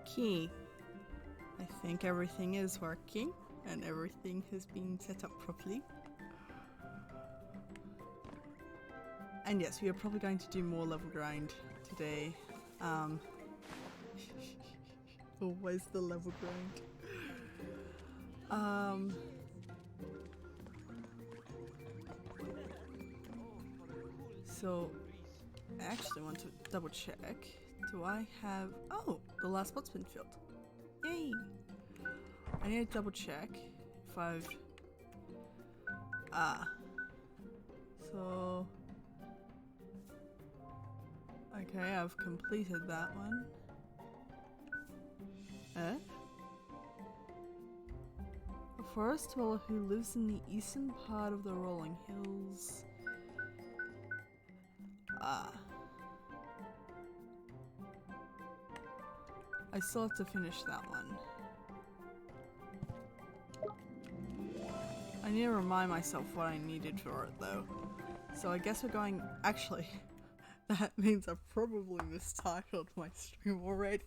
Okay. I think everything is working and everything has been set up properly. And yes, we are probably going to do more level grind today. Always the level grind. So I actually want to double check. Do I have... Oh, the last spot's been filled. Yay! I need to double check if I've... So... Okay, I've completed that one. A forest dweller who lives in the eastern part of the rolling hills. I still have to finish that one. I need to remind myself what I needed for it though. So I guess we're going... Actually, that means I've probably mistitled my stream already.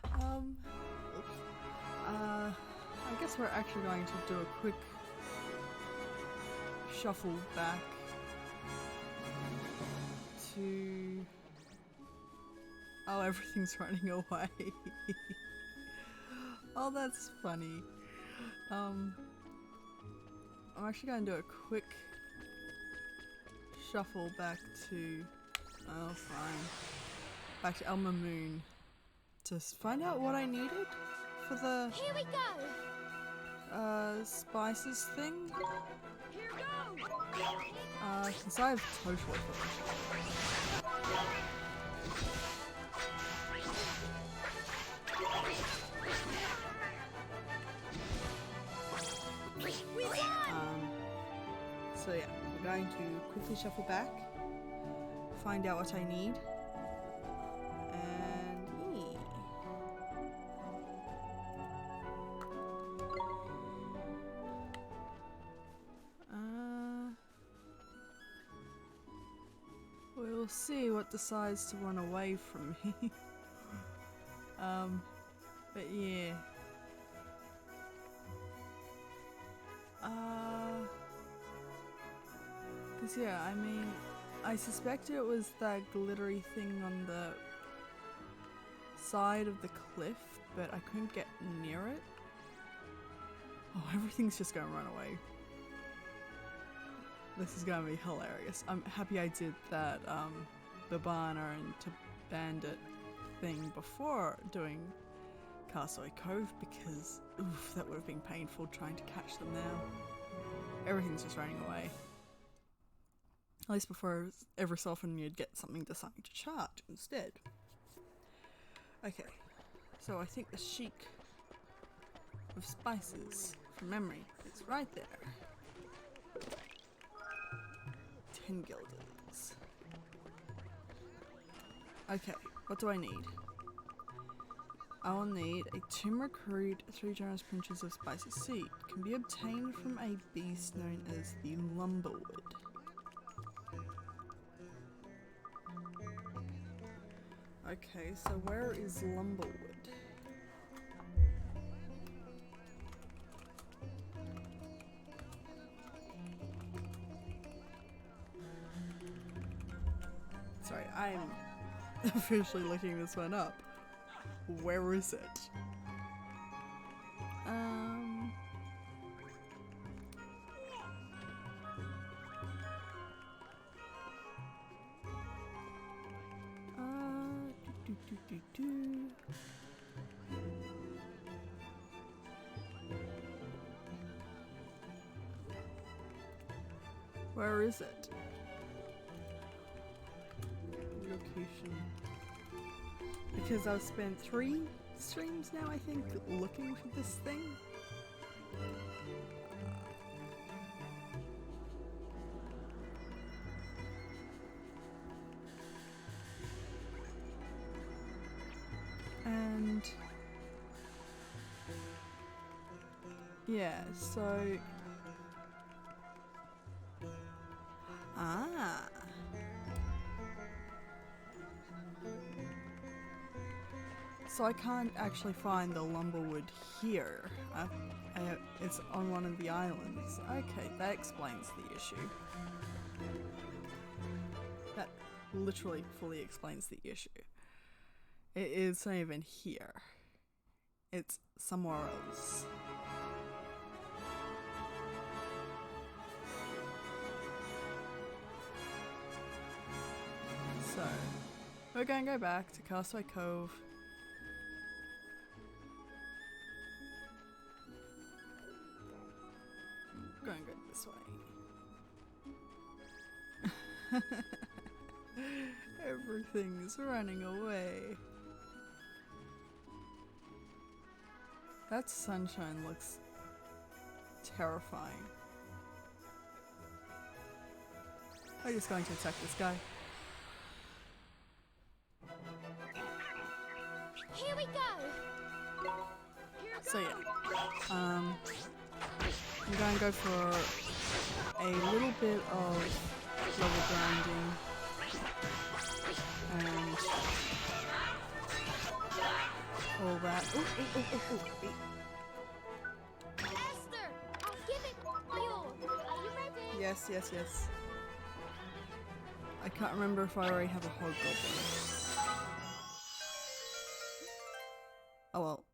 I guess we're actually going to do a quick shuffle back to... Oh, everything's running away. Oh, that's funny. I'm actually going to do a quick shuffle back to... Oh, fine. Back to Elmer Moon to find out what I needed for the... Here we go! Spices thing? Here goes! Because I've totally forgotten. We won! So yeah, we're going to quickly shuffle back, find out what I need, and yeah. We'll see what decides to run away from me. But yeah. Cause yeah, I mean, I suspected it was that glittery thing on the side of the cliff, but I couldn't get near it. Oh, everything's just gonna run away. This is gonna be hilarious. I'm happy I did that Babana and to Bandit thing before doing Castaway Cove because oof, that would have been painful trying to catch them now. Everything's just running away. At least before, every so often you'd get something deciding to charge instead. Okay, so I think the sheik of spices from memory is right there. 10 guilders. Okay, what do I need? I will need a turmeric root, 3 generous pinches of spicy seed. Can be obtained from a beast known as the lumberwood. Okay, so where is lumberwood? Sorry, I'm officially looking this one up. Where is it? Where is it? Location. Because I've spent 3 streams now, I think, looking for this thing. And yeah, so So I can't actually find the lumberwood here. It's on one of the islands. Okay, that explains the issue. That literally fully explains the issue. It's not even here. It's somewhere else. So, we're going to go back to Castaway Cove. We're going to go this way. Everything's running away. That sunshine looks terrifying. I'm just going to attack this guy. Here we go. So yeah, I'm going to go for a little bit of level grinding and all that. Ooh, ooh, ooh, ooh, ooh. Esther, I'll give it my all. Are you ready? Yes, yes, yes. I can't remember if I already have a hobgoblin. Oh well.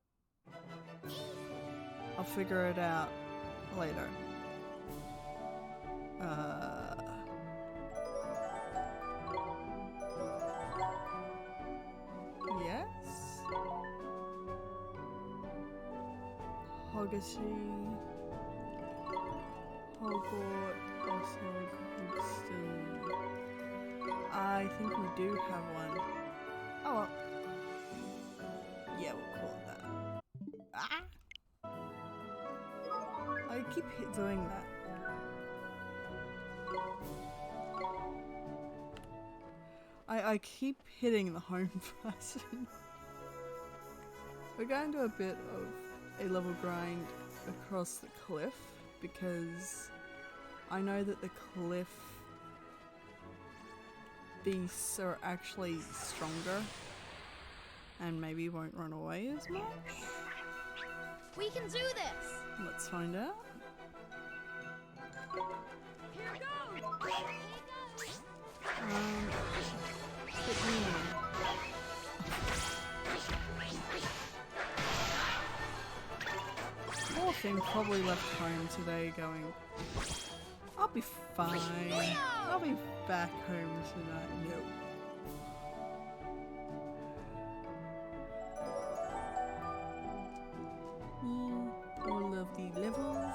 I'll figure it out later. Yes? Hoggaty, Hogwarts, Boshog, Hogston. I think we do have one. Oh well. Yeah, we'll call it that. Ah! I keep doing that. I keep hitting the home button. We're going to do a bit of a level grind across the cliff because I know that the cliff beasts are actually stronger and maybe won't run away as much. We can do this. Let's find out. Here goes. Hit me. Poor thing probably left home today going, I'll be fine. I'll be back home tonight. No. All of the levels.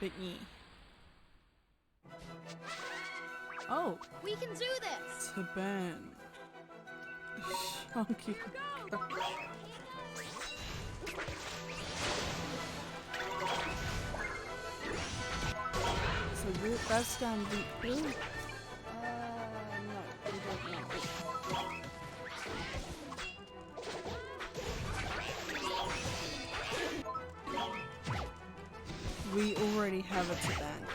Biggie. Oh, We can do this. to burn. Chunky. So that's down the. Ooh. No, we don't know. We already have a bandage.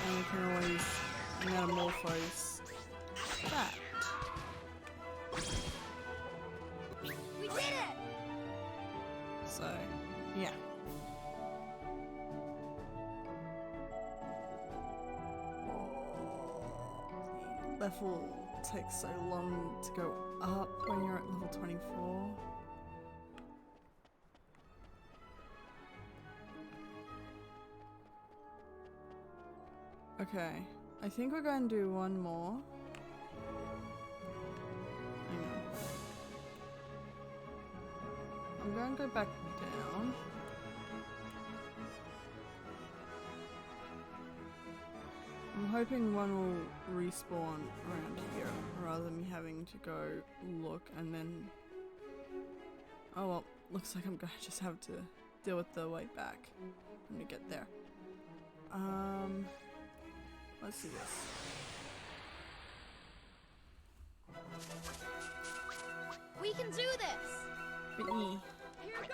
And we can always metamorphose that. We did it. So, yeah. The level takes so long to go up when you're at level 24. Okay, I think we're going to do one more. Hang on. I'm going to go back down. I'm hoping one will respawn around here rather than me having to go look and then... Oh well, looks like I'm gonna just have to deal with the way back when we get there. Let's do this. We can do Me. Here goes!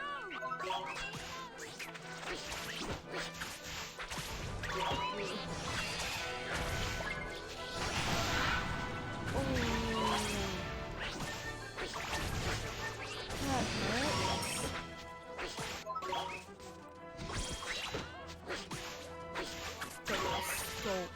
That hurts. Take a salt.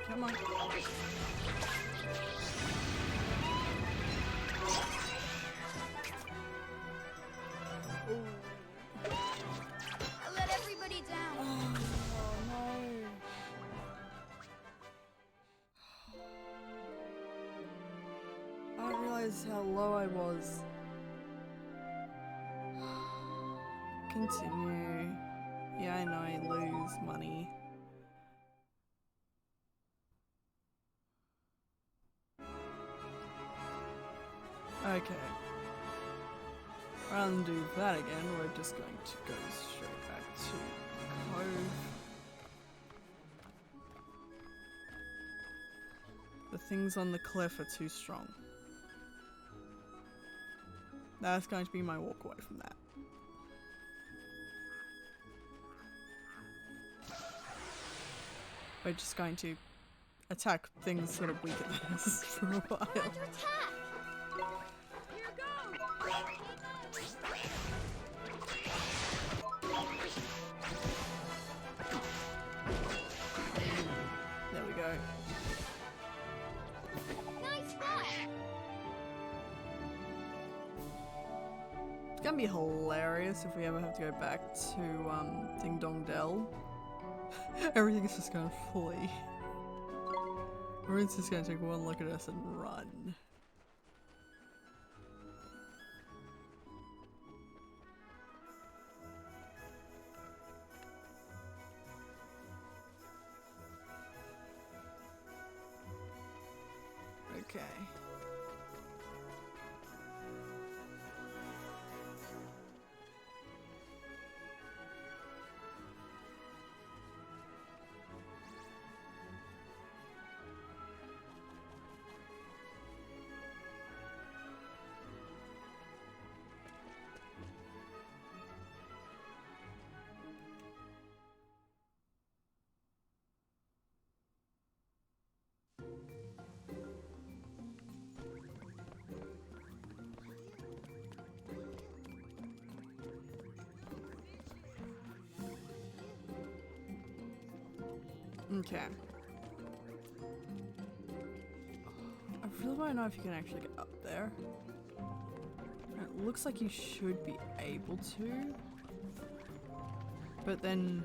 Come on. I let everybody down. Oh no. I didn't realize how low I was. Continue. Yeah, I know I lose money. Okay. Rather than do that again, we're just going to go straight back to the cove. The things on the cliff are too strong. That's going to be my walk away from that. We're just going to attack things that are weaker than us for a while. Under attack! Here goes! There we go. Nice fight! It's gonna be hilarious if we ever have to go back to Ding Dong Dell. Everything's just gonna flee. Everyone's just gonna take one look at us and run. Okay. Okay. I really want to know if you can actually get up there. It looks like you should be able to. But then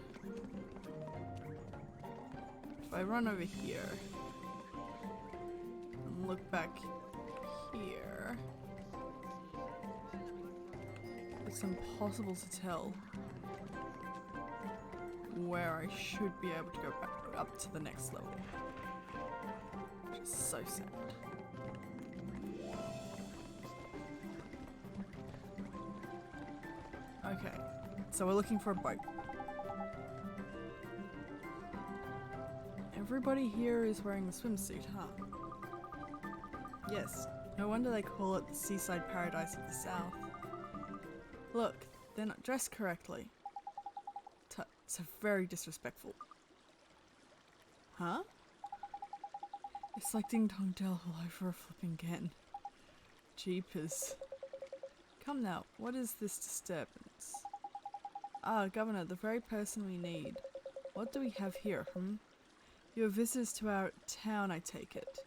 if I run over here and look back here, it's impossible to tell where I should be able to go back up to the next level. Which is so sad. Okay, so we're looking for a boat. Everybody here is wearing the swimsuit, huh? Yes, no wonder they call it the seaside paradise of the south. Look, they're not dressed correctly. It's very disrespectful. Huh? It's like Ding Dong Dell all over flipping again. Jeepers. Come now, what is this disturbance? Ah, Governor, the very person we need. What do we have here, You are visitors to our town, I take it.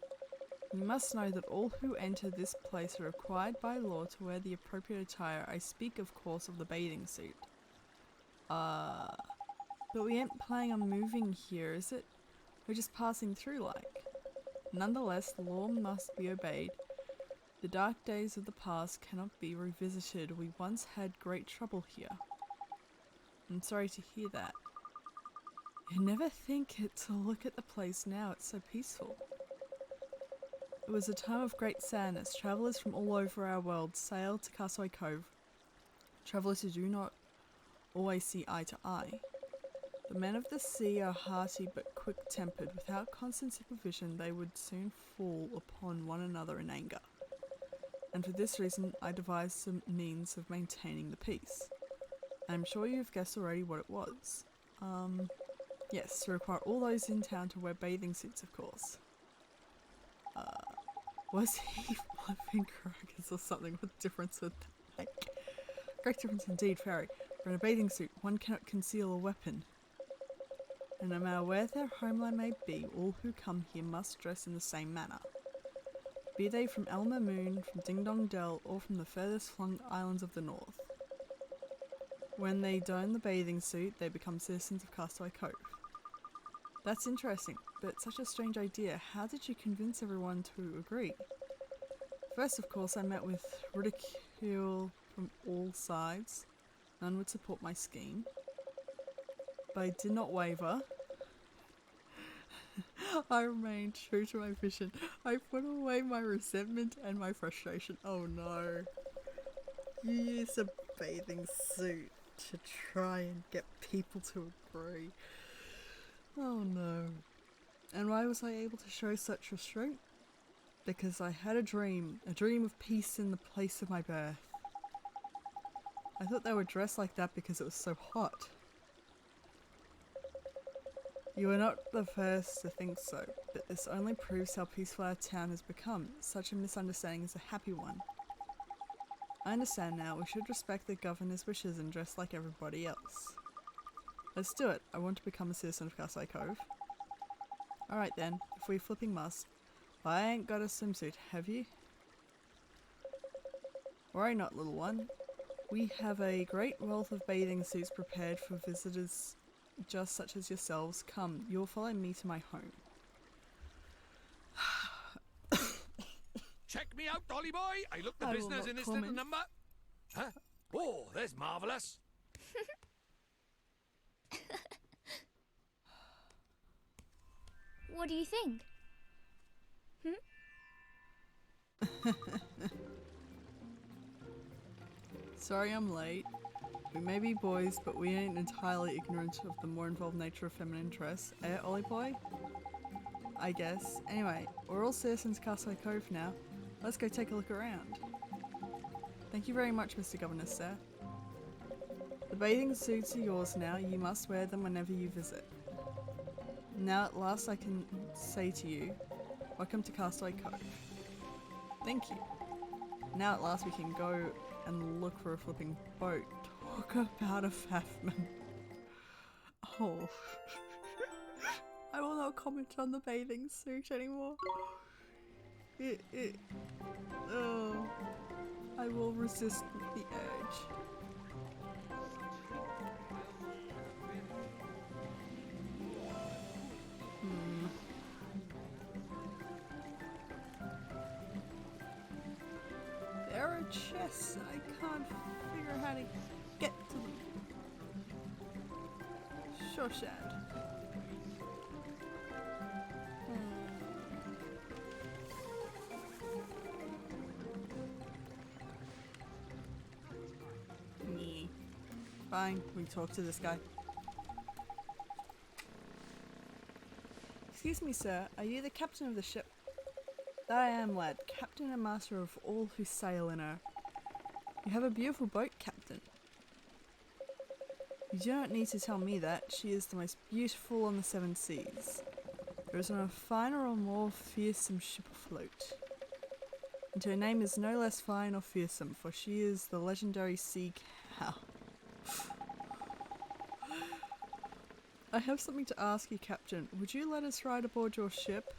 You must know that all who enter this place are required by law to wear the appropriate attire. I speak, of course, of the bathing suit. But we ain't planning on moving here, is it? We're just passing through, like. Nonetheless, the law must be obeyed. The dark days of the past cannot be revisited. We once had great trouble here. I'm sorry to hear that. You never think it to look at the place now, it's so peaceful. It was a time of great sadness. Travellers from all over our world sailed to Castaway Cove. Travellers who do not always see eye to eye. The men of the sea are hearty but quick-tempered. Without constant supervision, they would soon fall upon one another in anger. And for this reason, I devised some means of maintaining the peace. I'm sure you've guessed already what it was. Yes, to require all those in town to wear bathing suits, of course. Was he flipping crackers or something? What difference would that make? Great difference indeed, Fairy. For in a bathing suit, one cannot conceal a weapon. And no matter where their homeland may be, all who come here must dress in the same manner. Be they from Elmer Moon, from Ding Dong Dell, or from the furthest flung islands of the north. When they don the bathing suit, they become citizens of Castaway Cove. That's interesting, but such a strange idea. How did you convince everyone to agree? First, of course, I met with ridicule from all sides. None would support my scheme. But I did not waver. I remained true to my vision. I put away my resentment and my frustration. Oh no. You used a bathing suit to try and get people to agree. Oh no. And why was I able to show such restraint? Because I had a dream of peace in the place of my birth. I thought they were dressed like that because it was so hot. You are not the first to think so, but this only proves how peaceful our town has become. Such a misunderstanding is a happy one. I understand now. We should respect the governor's wishes and dress like everybody else. Let's do it. I want to become a citizen of Castaway Cove. Alright then, if we flipping must. I ain't got a swimsuit, have you? Worry not, little one. We have a great wealth of bathing suits prepared for visitors just such as yourselves. Come, you'll follow me to my home. Check me out, Dolly boy. I look the I will business not in this comment. little number. Huh? Oh, there's marvellous. What do you think? Sorry I'm late. We may be boys, but we ain't entirely ignorant of the more involved nature of feminine dress. Eh, Ollie boy? I guess. Anyway, we're all citizens of Castaway Cove now. Let's go take a look around. Thank you very much, Mr. Governor, sir. The bathing suits are yours now. You must wear them whenever you visit. Now at last I can say to you, welcome to Castaway Cove. Thank you. Now at last we can go and look for a flipping boat. Talk about a faffman. Oh. I will not comment on the bathing suit anymore. Oh. I will resist the urge. There are chests. I can't figure how to get to them. Sure, Shad. Nee. Fine, we talk to this guy. Excuse me, sir. Are you the captain of the ship? That I am, lad. Captain and master of all who sail in her. You have a beautiful boat, Captain. You do not need to tell me that. She is the most beautiful on the seven seas. There is not a finer or more fearsome ship afloat. And her name is no less fine or fearsome, for she is the legendary sea cow. I have something to ask you, Captain. Would you let us ride aboard your ship?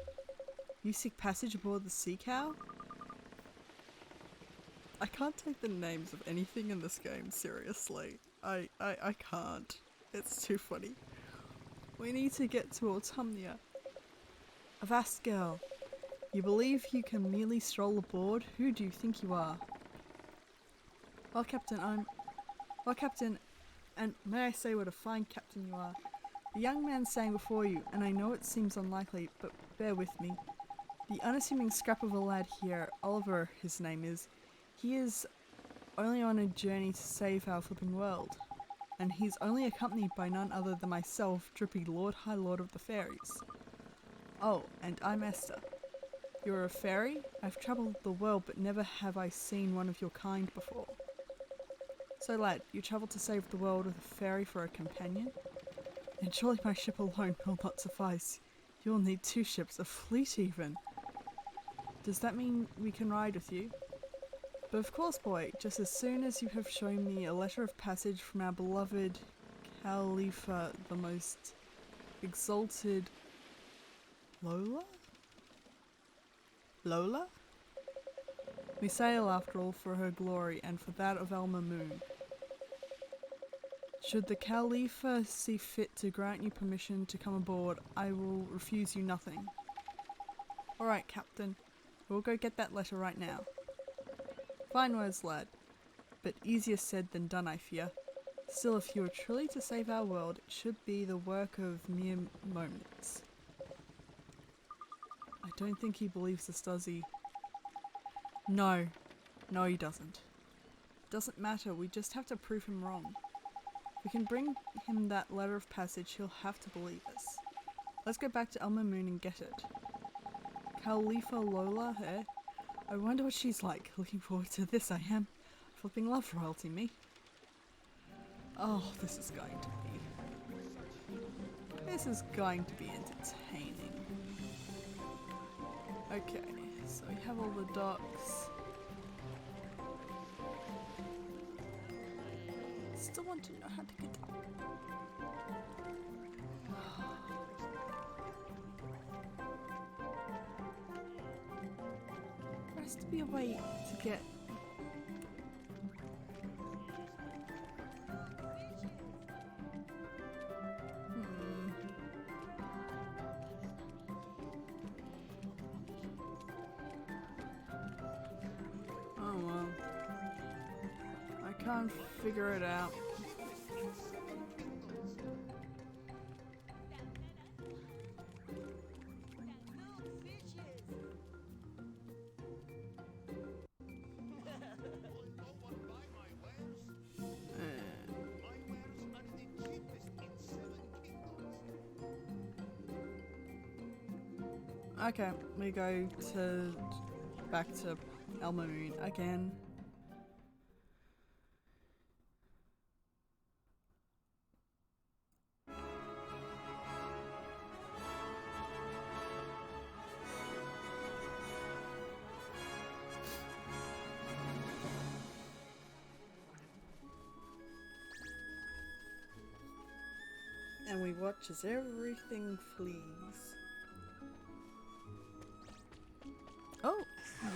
You seek passage aboard the sea cow? I can't take the names of anything in this game seriously. I can't. It's too funny. We need to get to Autumnia. Avast, girl. You believe you can merely stroll aboard? Who do you think you are? Well, Captain, and may I say what a fine captain you are. The young man sang before you, and I know it seems unlikely, but bear with me. The unassuming scrap of a lad here, Oliver his name is, he is only on a journey to save our flipping world. and he's only accompanied by none other than myself, Drippy Lord High Lord of the Fairies. Oh, and I'm Esther. You're a fairy? I've travelled the world, but never have I seen one of your kind before. So lad, you travelled to save the world with a fairy for a companion? And surely my ship alone will not suffice. You'll need 2 ships, a fleet even. Does that mean we can ride with you? But of course, boy, just as soon as you have shown me a letter of passage from our beloved Cowlipha, the most exalted... Lola? Lola? We sail, after all, for her glory and for that of Elma Moon. Should the Cowlipha see fit to grant you permission to come aboard, I will refuse you nothing. Alright, Captain. We'll go get that letter right now. Fine words, lad. But easier said than done, I fear. Still, if you are truly to save our world, it should be the work of mere moments. I don't think he believes this, does he? No. No, he doesn't. Doesn't matter, we just have to prove him wrong. If we can bring him that letter of passage, he'll have to believe us. Let's go back to Elma Moon and get it. Cowlipha Lola, eh? I wonder what she's like. Looking forward to this, I am. Flipping love royalty, me. Oh, this is going to be... This is going to be entertaining. Okay, so we have all the docks. Still want to know how to get up. There has to be a way to get... Oh well. I can't figure it out. Okay, we go to back to Elma Moon again. And we watch as everything flees. Oh,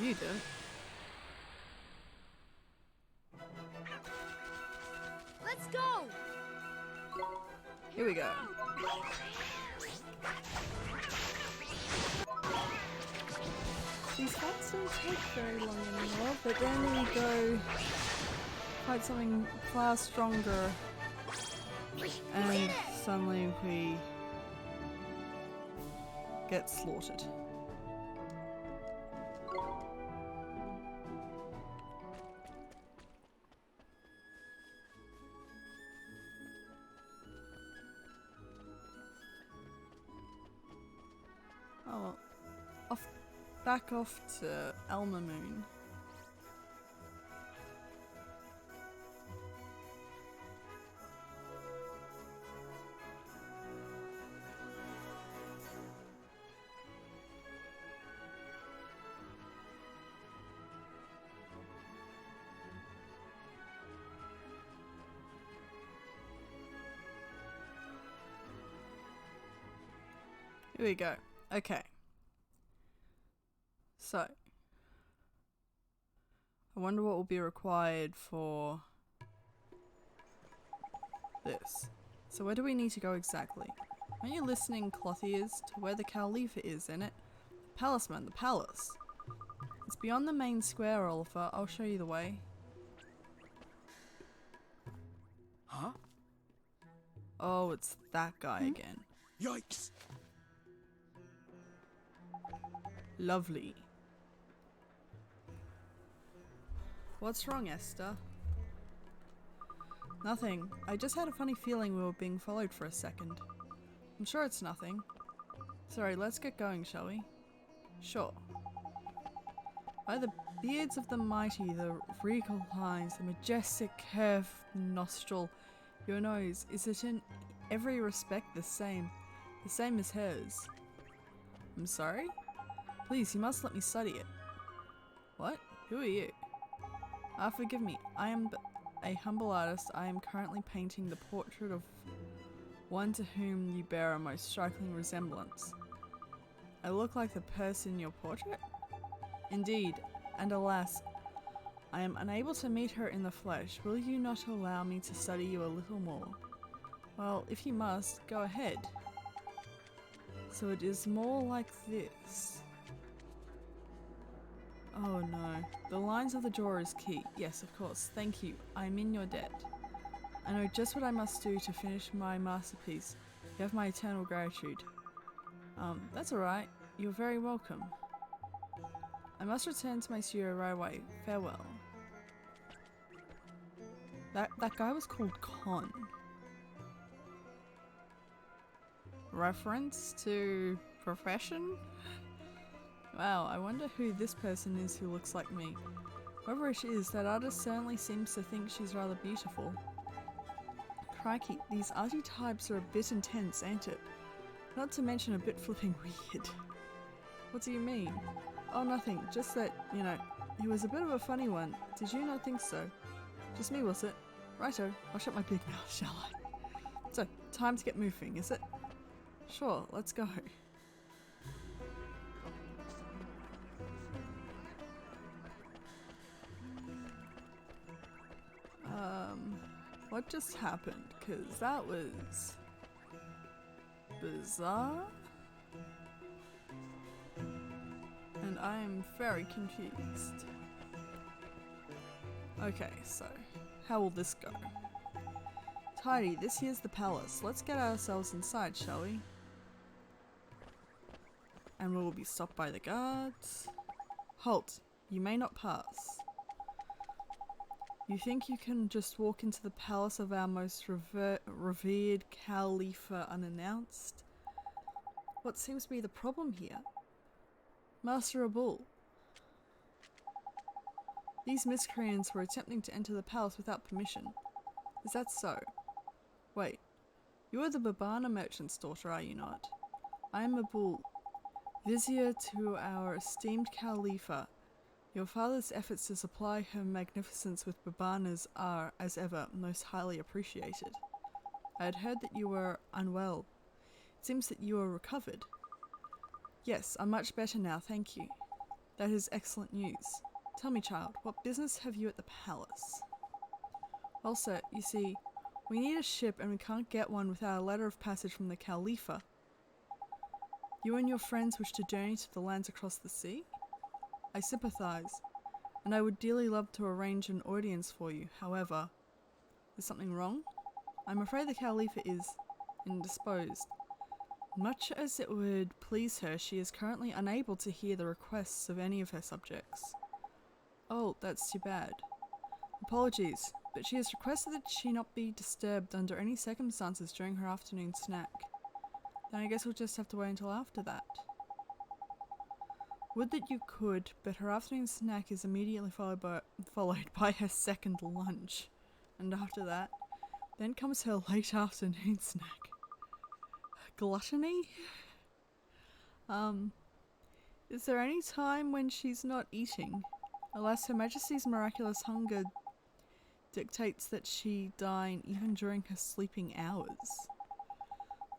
you did. Let's go! Here we go. These fights don't take very long anymore, but then we go fight something far stronger and suddenly we get slaughtered. Oh, back off to Elma Moon. Here we go. Okay. So, I wonder what will be required for this. So where do we need to go exactly? Aren't you listening, cloth ears, to where the Cowlipha is in it? The palace, man, the palace. It's beyond the main square, Oliver. I'll show you the way. Huh? Oh, it's that guy again. Yikes! Lovely. What's wrong, Esther? Nothing. I just had a funny feeling we were being followed for a second. I'm sure it's nothing. Sorry, let's get going, shall we? Sure. By the beards of the mighty, the regal lines, the majestic curved nostril, your nose, is it in every respect the same as hers? I'm sorry? Please, you must let me study it. What? Who are you? Forgive me, I am a humble artist. I am currently painting the portrait of one to whom you bear a most striking resemblance. I look like the person in your portrait? Indeed, and alas, I am unable to meet her in the flesh. Will you not allow me to study you a little more? Well, if you must, go ahead. So it is more like this. Oh no. The lines of the jaw is key. Yes, of course. Thank you. I am in your debt. I know just what I must do to finish my masterpiece. You have my eternal gratitude. That's alright. You're very welcome. I must return to my studio right away. Farewell. That guy was called Con. Reference to profession? Wow, I wonder who this person is who looks like me. Whoever it is, that artist certainly seems to think she's rather beautiful. Crikey, these arty types are a bit intense, ain't it? Not to mention a bit flipping weird. What do you mean? Oh, nothing. Just that, you know, he was a bit of a funny one. Did you not think so? Just me, was it? Righto, I'll shut my big mouth, shall I? So, time to get moving, is it? Sure, let's go. What just happened? Because that was bizarre. And I am very confused. Okay, so how will this go? Tidy, this here's the palace. Let's get ourselves inside, shall we? And we will be stopped by the guards. Halt! You may not pass. You think you can just walk into the palace of our most revered Cowlipha unannounced? What seems to be the problem here? Master Abul. These miscreants were attempting to enter the palace without permission. Is that so? Wait, you are the Babana merchant's daughter, are you not? I am Abul, vizier to our esteemed Cowlipha. Your father's efforts to supply her magnificence with Babanas are, as ever, most highly appreciated. I had heard that you were unwell. It seems that you are recovered. Yes, I'm much better now, thank you. That is excellent news. Tell me, child, what business have you at the palace? Well, sir, you see, we need a ship and we can't get one without a letter of passage from the Cowlipha. You and your friends wish to journey to the lands across the sea? I sympathize, and I would dearly love to arrange an audience for you. However, is something wrong? I'm afraid the Cowlipha is indisposed. Much as it would please her, she is currently unable to hear the requests of any of her subjects. Oh, that's too bad. Apologies, but she has requested that she not be disturbed under any circumstances during her afternoon snack. Then I guess we'll just have to wait until after that. Would that you could, but her afternoon snack is immediately followed by her second lunch. And after that, then comes her late afternoon snack. Gluttony? Is there any time when she's not eating? Alas, Her Majesty's miraculous hunger dictates that she dine even during her sleeping hours.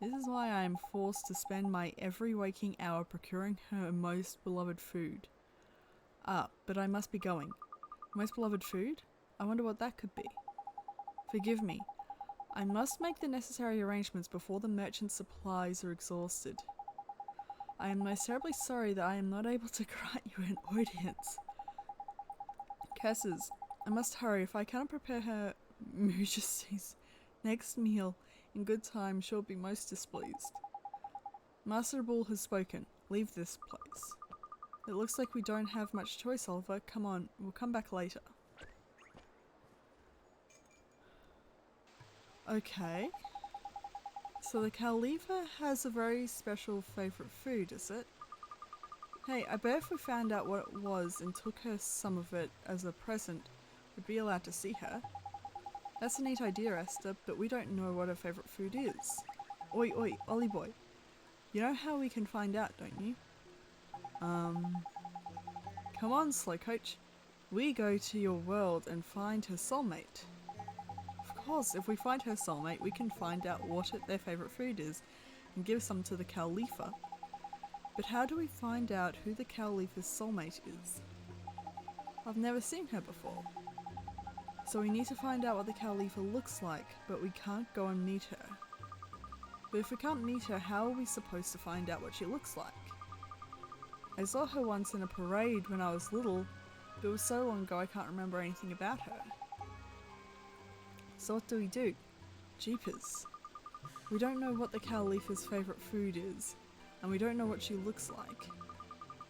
This is why I am forced to spend my every waking hour procuring her most beloved food. Ah, but I must be going. Most beloved food? I wonder what that could be. Forgive me. I must make the necessary arrangements before the merchant's supplies are exhausted. I am most terribly sorry that I am not able to grant you an audience. Curses, I must hurry. If I cannot prepare Her Majesty's next meal in good time, she'll be most displeased. Master Bull has spoken. Leave this place. It looks like we don't have much choice, Oliver. Come on, we'll come back later. Okay. So the Cowlipha has a very special favourite food, is it? Hey, I bet if we found out what it was and took her some of it as a present, we'd be allowed to see her. That's a neat idea, Esther, but we don't know what her favourite food is. Oi, oi, Ollie boy. You know how we can find out, don't you? Come on, slow coach. We go to your world and find her soulmate. Of course, if we find her soulmate, we can find out what their favourite food is and give some to the Cowlipha. But how do we find out who the Cowlipha's soulmate is? I've never seen her before. So we need to find out what the Cowlipha looks like, but we can't go and meet her. But if we can't meet her, how are we supposed to find out what she looks like? I saw her once in a parade when I was little, but it was so long ago I can't remember anything about her. So what do? Jeepers. We don't know what the Cowlipha's favourite food is, and we don't know what she looks like.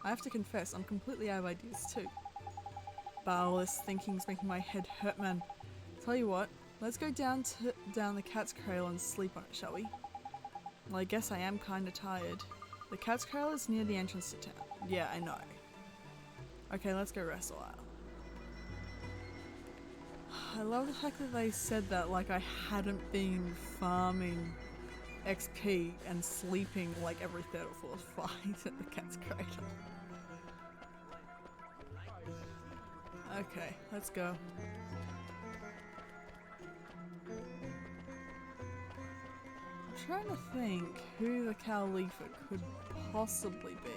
I have to confess, I'm completely out of ideas too. But all this thinking's making my head hurt, man. Tell you what, let's go down the cat's cradle and sleep on it, shall we? Well, I guess I am kinda tired. The cat's cradle is near the entrance to town. Yeah, I know. Okay, let's go rest a while. I love the fact that they said that like I hadn't been farming XP and sleeping like every third or fourth fight at the cat's cradle. Okay, let's go. I'm trying to think who the Cowlipha could possibly be.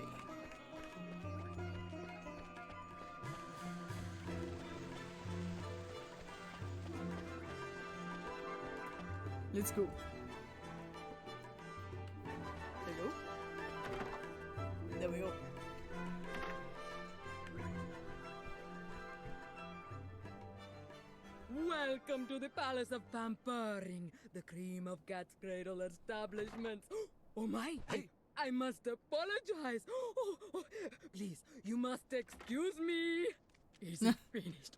Let's go. There we go. There we go. Welcome to the Palace of Pampering, the cream of Cat's Cradle establishments. Oh my! Hey. I must apologize. Please, you must excuse me. Is it finished?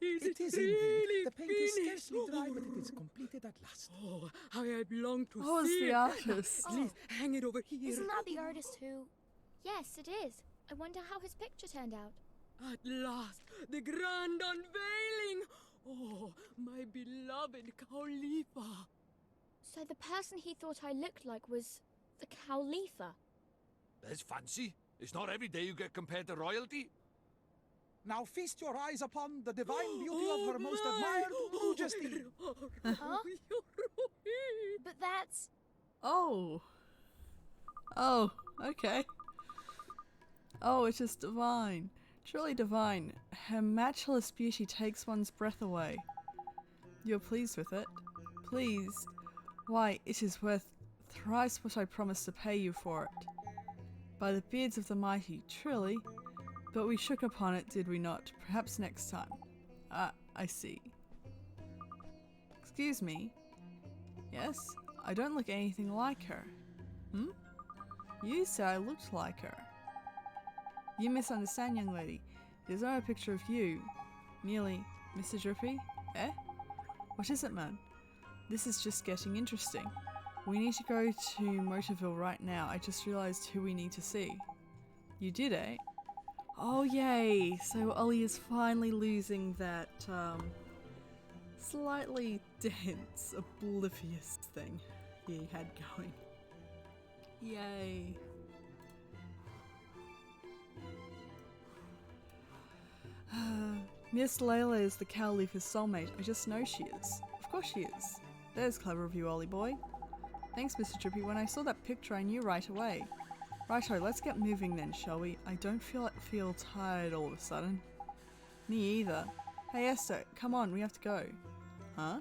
Is it is really indeed. The paint is finished? scarcely dry, but it is completed at last. Oh, how I long to Oh, it's see the it. artist. Please, hang it over here. Isn't that the artist who... Yes, it is. I wonder how his picture turned out. At last, the grand unveiling. Oh, my beloved Cowlipha. So the person he thought I looked like was the Cowlipha. That's fancy. It's not every day you get compared to royalty. Now feast your eyes upon the divine beauty of her most admired majesty. Huh? But that's... Oh. Oh, okay. Oh, it is divine. Truly divine. Her matchless beauty takes one's breath away. You're pleased with it? Please. Why, it is worth thrice what I promised to pay you for it. By the beards of the mighty, truly. But we shook upon it, did we not? Perhaps next time. Ah, I see. Excuse me? Yes? I don't look anything like her. Hmm? You said I looked like her. You misunderstand, young lady. It is not a picture of you. Merely, Mr. Drippy? Eh? What is it, man? This is just getting interesting. We need to go to Motorville right now. I just realized who we need to see. You did, eh? Oh, yay! So Ollie is finally losing that, slightly dense, oblivious thing he had going. Yay. Miss Layla is the Cowlipha's soulmate. I just know she is. Of course she is. There's clever of you, Ollie boy. Thanks, Mr. Drippy. When I saw that picture, I knew right away. Righto, let's get moving then, shall we? I don't feel tired all of a sudden. Me either. Hey Esther, come on, we have to go. Huh?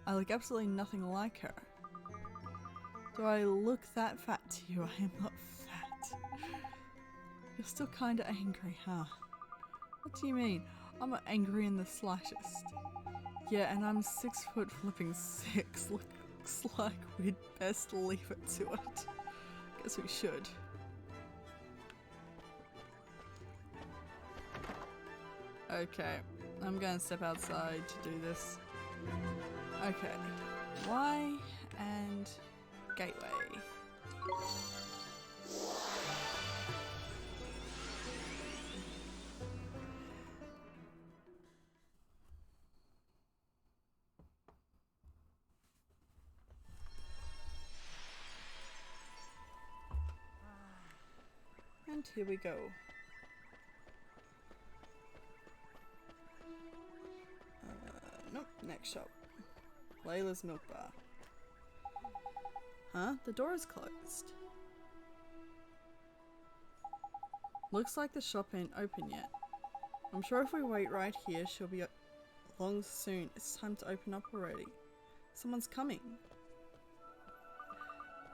I look absolutely nothing like her. Do I look that fat to you? I am not fat. You're still kinda angry, huh? What do you mean? I'm not angry in the slightest. Yeah, and I'm 6 foot flipping 6. Looks like we'd best leave it to it. Guess we should. Okay, I'm gonna step outside to do this. Okay. Y and gateway. And here we go. Nope, next shop. Layla's milk bar. Huh? The door is closed. Looks like the shop ain't open yet. I'm sure if we wait right here, she'll be along soon. It's time to open up already. Someone's coming.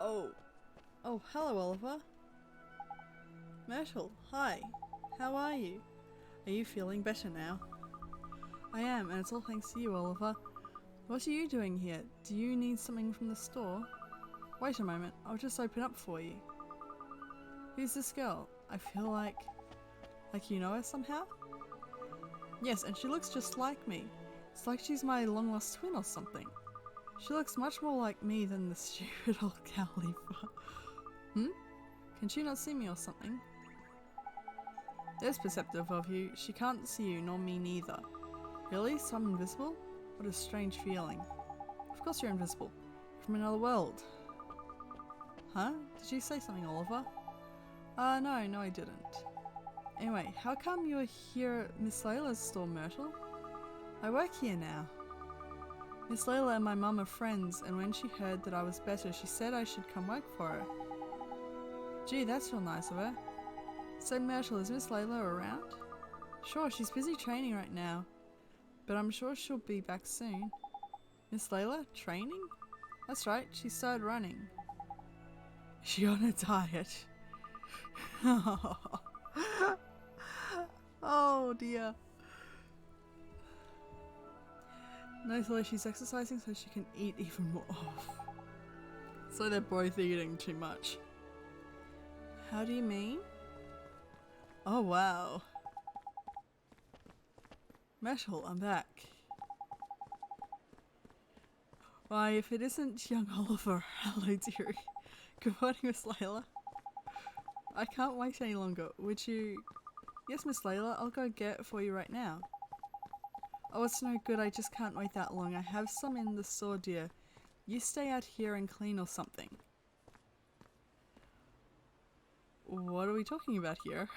Oh, hello, Oliver. Myrtle, hi. How are you? Are you feeling better now? I am, and it's all thanks to you, Oliver. What are you doing here? Do you need something from the store? Wait a moment, I'll just open up for you. Who's this girl? I feel like you know her somehow? Yes, and she looks just like me. It's like she's my long-lost twin or something. She looks much more like me than the stupid old Cowlipha. Can she not see me or something? There's perceptive of you. She can't see you, nor me neither. Really? So I'm invisible? What a strange feeling. Of course you're invisible. From another world. Huh? Did you say something, Oliver? No, I didn't. Anyway, how come you're here at Miss Layla's store, Myrtle? I work here now. Miss Layla and my mum are friends, and when she heard that I was better, she said I should come work for her. Gee, that's real nice of her. So Myrtle, is Miss Layla around? Sure, she's busy training right now, but I'm sure she'll be back soon. Miss Layla? Training? That's right, she started running. Is she on a diet? Oh dear. No, so she's exercising so she can eat even more. So they're both eating too much. How do you mean? Oh wow. Myrtle, I'm back. Why, if it isn't young Oliver, hello dearie. Good morning, Miss Layla. I can't wait any longer. Would you... Yes, Miss Layla, I'll go get it for you right now. Oh, it's no good. I just can't wait that long. I have some in the store, dear. You stay out here and clean or something. What are we talking about here?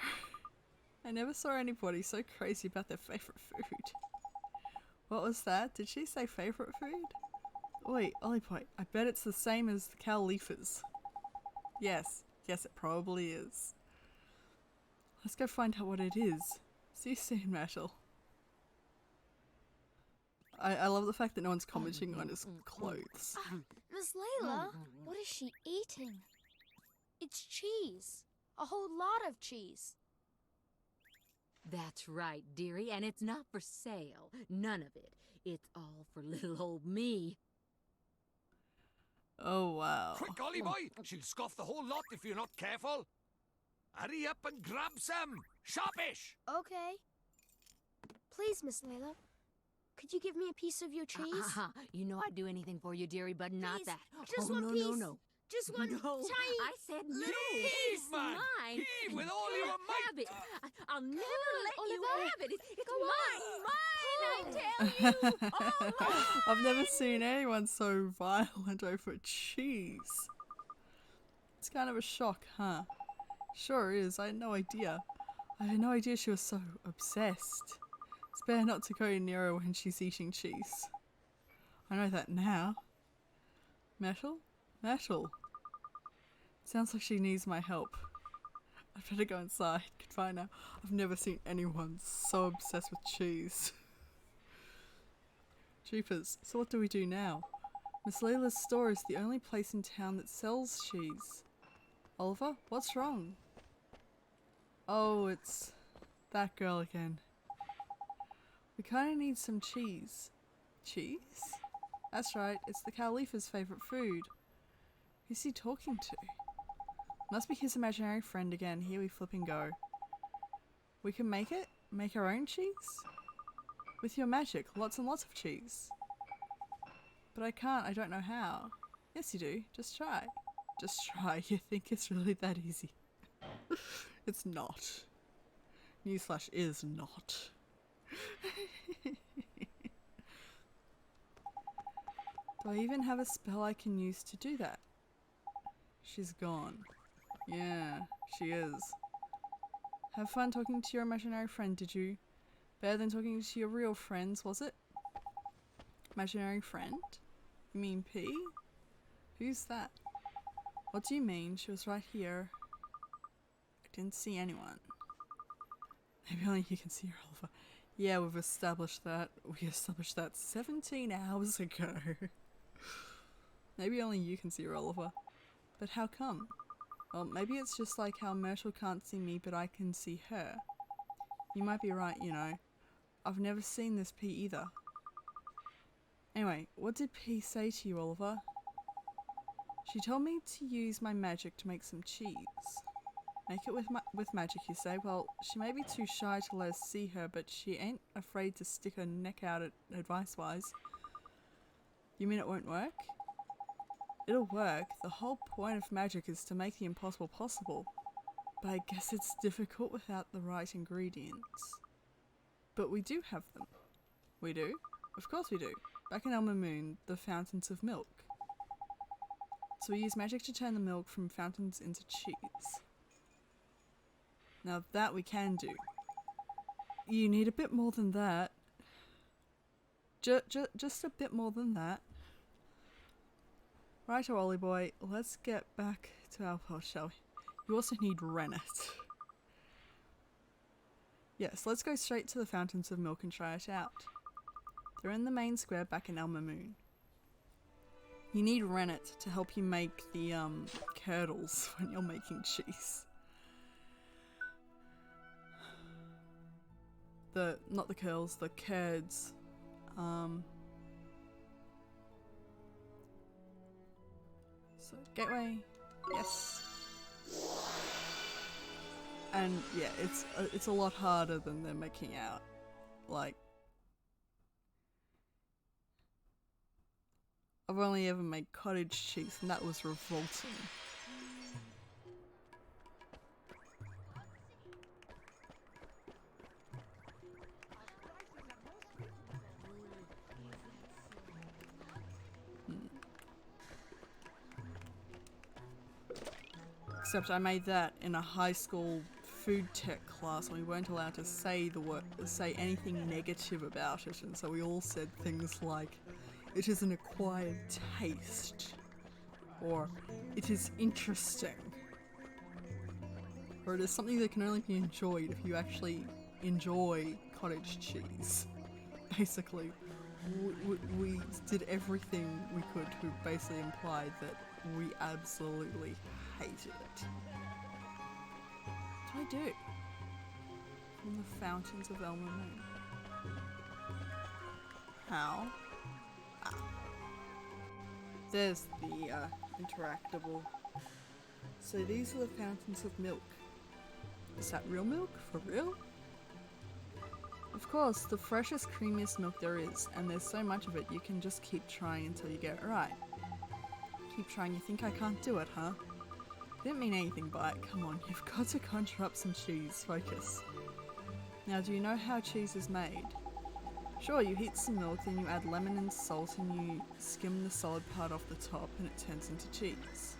I never saw anybody so crazy about their favorite food. What was that? Did she say favorite food? Wait, Olipoi, I bet it's the same as the Cowlipha's. Yes, it probably is. Let's go find out what it is. See you soon, Myrtle. I love the fact that no one's commenting on his clothes. Miss Layla, what is she eating? It's cheese. A whole lot of cheese. That's right, dearie, and it's not for sale. None of it. It's all for little old me. Oh wow. Quick, Ollie boy! She'll scoff the whole lot if you're not careful. Hurry up and grab some! Sharpish! Okay. Please, Miss Layla, could you give me a piece of your cheese? You know I'd do anything for you, dearie, but not Please, that. just oh, one no, piece. No. Just one No, tiny... I said no. Heave, It's man! mine. Heave with and all you your have might! it. I'll never let you Oliver. have it. It's Go mine, I tell you. All mine. I've never seen anyone so violent over cheese. It's kind of a shock, huh? Sure is. I had no idea. I had no idea she was so obsessed. It's better not to go near her when she's eating cheese. I know that now. Myrtle? Myrtle. Sounds like she needs my help. I'd better go inside. Goodbye now. I've never seen anyone so obsessed with cheese. Jeepers. So what do we do now? Miss Layla's store is the only place in town that sells cheese. Oliver, what's wrong? Oh, it's that girl again. We kinda need some cheese. Cheese? That's right, it's the Cowlipha's favourite food. Who's he talking to? Must be his imaginary friend again. Here we flip and go. We can make it? Make our own cheese? With your magic, lots and lots of cheese. But I can't, I don't know how. Yes you do, just try. Just try, you think it's really that easy. It's not. Newsflash is not. Do I even have a spell I can use to do that? She's gone. Yeah, she is. Have fun talking to your imaginary friend, did you? Better than talking to your real friends, was it? Imaginary friend? You mean P? Who's that? What do you mean? She was right here. I didn't see anyone. Maybe only you can see her, Oliver. Yeah, we've established that. We established that 17 hours ago. Maybe only you can see her, Oliver. But how come? Well, maybe it's just like how Myrtle can't see me, but I can see her. You might be right, you know. I've never seen this P either. Anyway, what did P say to you, Oliver? She told me to use my magic to make some cheese. Make it with magic, you say? Well, she may be too shy to let us see her, but she ain't afraid to stick her neck out advice-wise. You mean it won't work? It'll work. The whole point of magic is to make the impossible possible. But I guess it's difficult without the right ingredients. But we do have them. We do? Of course we do. Back in Elmer Moon, the fountains of milk. So we use magic to turn the milk from fountains into cheese. Now that we can do. You need a bit more than that. Just a bit more than that. Righto, Ollie boy, let's get back to our pot, shall we? You also need rennet. Yes, let's go straight to the fountains of milk and try it out. They're in the main square back in Elmer Moon. You need rennet to help you make the curdles when you're making cheese. Not the curls, the curds. So, gateway, yes. And yeah, it's a lot harder than they're making out. Like, I've only ever made cottage cheese and that was revolting. Except I made that in a high school food tech class and we weren't allowed to say say anything negative about it, and so we all said things like, it is an acquired taste, or it is interesting, or it is something that can only be enjoyed if you actually enjoy cottage cheese. Basically, we did everything we could to basically imply that we absolutely hated it. What do I do? From the fountains of Elmer Moon. How? Ah. There's the interactable. So these are the fountains of milk. Is that real milk? For real? Of course, the freshest, creamiest milk there is, and there's so much of it you can just keep trying until you get it right. Keep trying, you think I can't do it, huh? Didn't mean anything by it, come on, you've got to conjure up some cheese, focus. Now, do you know how cheese is made? Sure, you heat some milk, then you add lemon and salt and you skim the solid part off the top and it turns into cheese.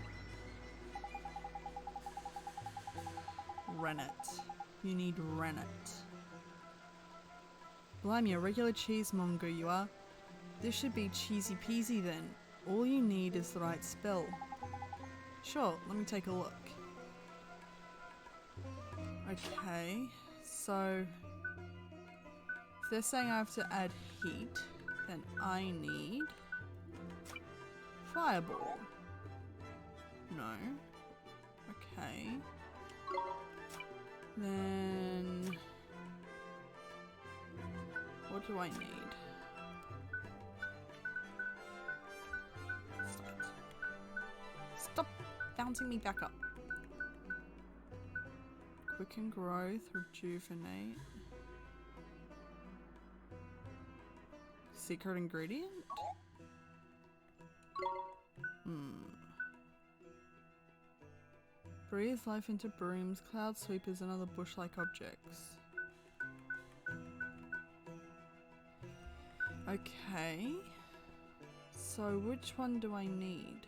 Rennet. You need rennet. Blimey, a regular cheesemonger you are. This should be cheesy peasy then. All you need is the right spell. Sure, let me take a look. Okay, so if they're saying I have to add heat, then I need fireball. No. Okay. Then what do I need? Stop bouncing me back up. Quicken growth, rejuvenate. Secret ingredient? Breathe life into brooms, cloud sweepers, and other bush-like objects. Okay. So which one do I need?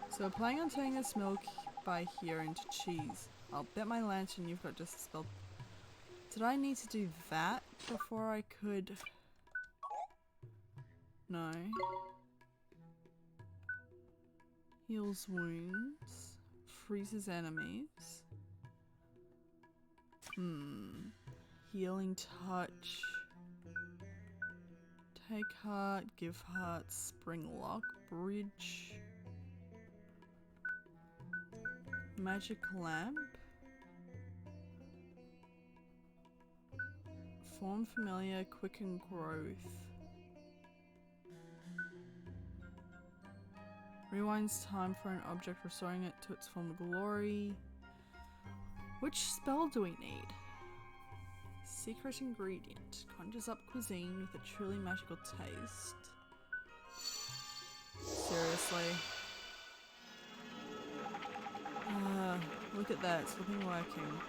So we're planning on turning this milk by here into cheese. I'll bet my lantern you've got just a spell. Did I need to do that before I could? No. Heals wounds. Freezes enemies. Healing touch. Take heart, give heart, spring lock, bridge. Magic lamp. Form familiar, quicken growth. Rewinds time for an object, restoring it to its former glory. Which spell do we need? Secret ingredient. Conjures up cuisine with a truly magical taste. Seriously. Look at that, it's flipping working.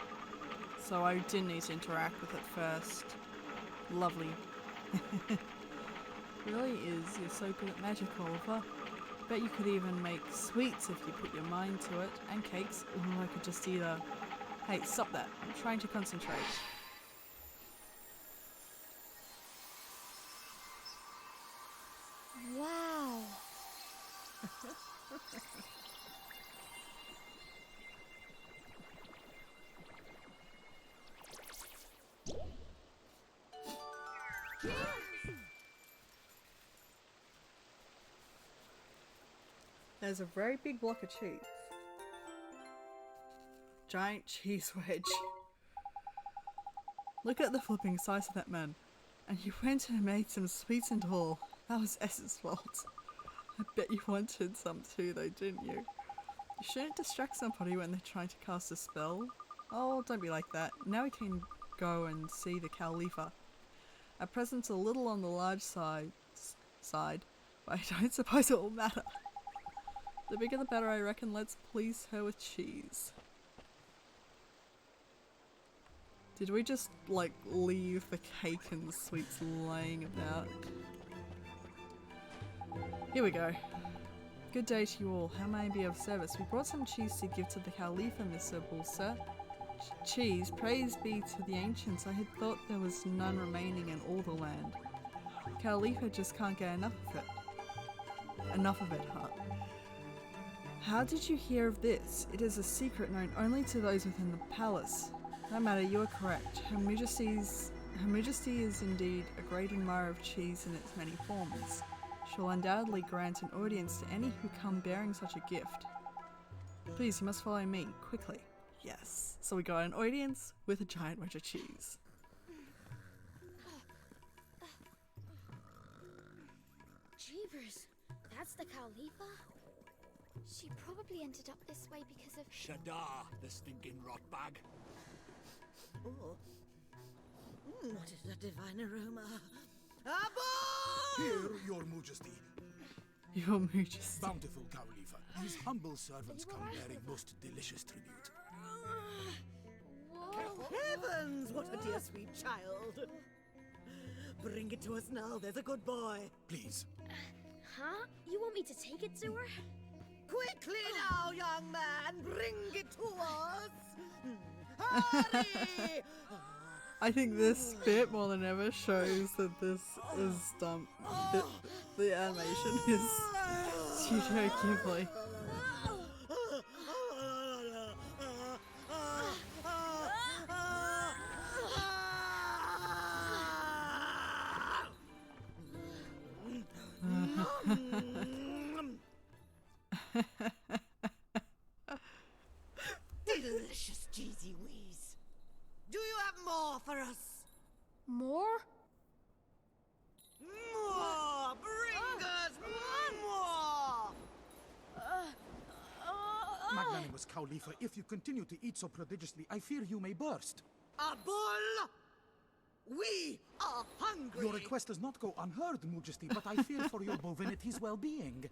So I didn't need to interact with it first. Lovely. Really is, you're so good at magic, Cowlipha. Bet you could even make sweets if you put your mind to it. And cakes. Ooh, I could just eat a... Hey, stop that. I'm trying to concentrate. Wow. There's a very big block of cheese. Giant cheese wedge. Look at the flipping size of that man. And you went and made some sweets and all. That was S's fault. I bet you wanted some too though, didn't you? You shouldn't distract somebody when they're trying to cast a spell. Oh, don't be like that. Now we can go and see the Cowlipha. Our present's a little on the large side, but I don't suppose it will matter. The bigger the better, I reckon. Let's please her with cheese. Did we just, like, leave the cake and sweets laying about? Here we go. Good day to you all. How may I be of service? We brought some cheese to give to the Cowlipha, Mr. Sir. Cheese, praise be to the ancients. I had thought there was none remaining in all the land. Cowlipha just can't get enough of it. Enough of it, huh? How did you hear of this? It is a secret known only to those within the palace. No matter, you are correct. Her Majesty is indeed a great admirer of cheese in its many forms. She'll undoubtedly grant an audience to any who come bearing such a gift. Please, you must follow me, quickly. Yes. So we got an audience with a giant wedge of cheese. Jeepers, that's the Cowlipha? She probably ended up this way because of... Shada, the stinking rot bag. Oh. What is that divine aroma? Abba! Here, your Majesty. Your Majesty. Bountiful Cowlipha, these humble servants come bearing most delicious tribute. Whoa. Heavens, what a dear sweet child. Bring it to us now, there's a good boy. Please. Huh? You want me to take it to her? Quickly now, young man, bring it to us. Hurry! I think this bit more than ever shows that this is the animation is Studio Ghibli. Delicious cheesy wheeze. Do you have more for us? More? More! Bring us more! Magnanimous Cowlipha, if you continue to eat so prodigiously, I fear you may burst. A bull? We are hungry. Your request does not go unheard, Majesty, but I fear for your Bovinity's well-being.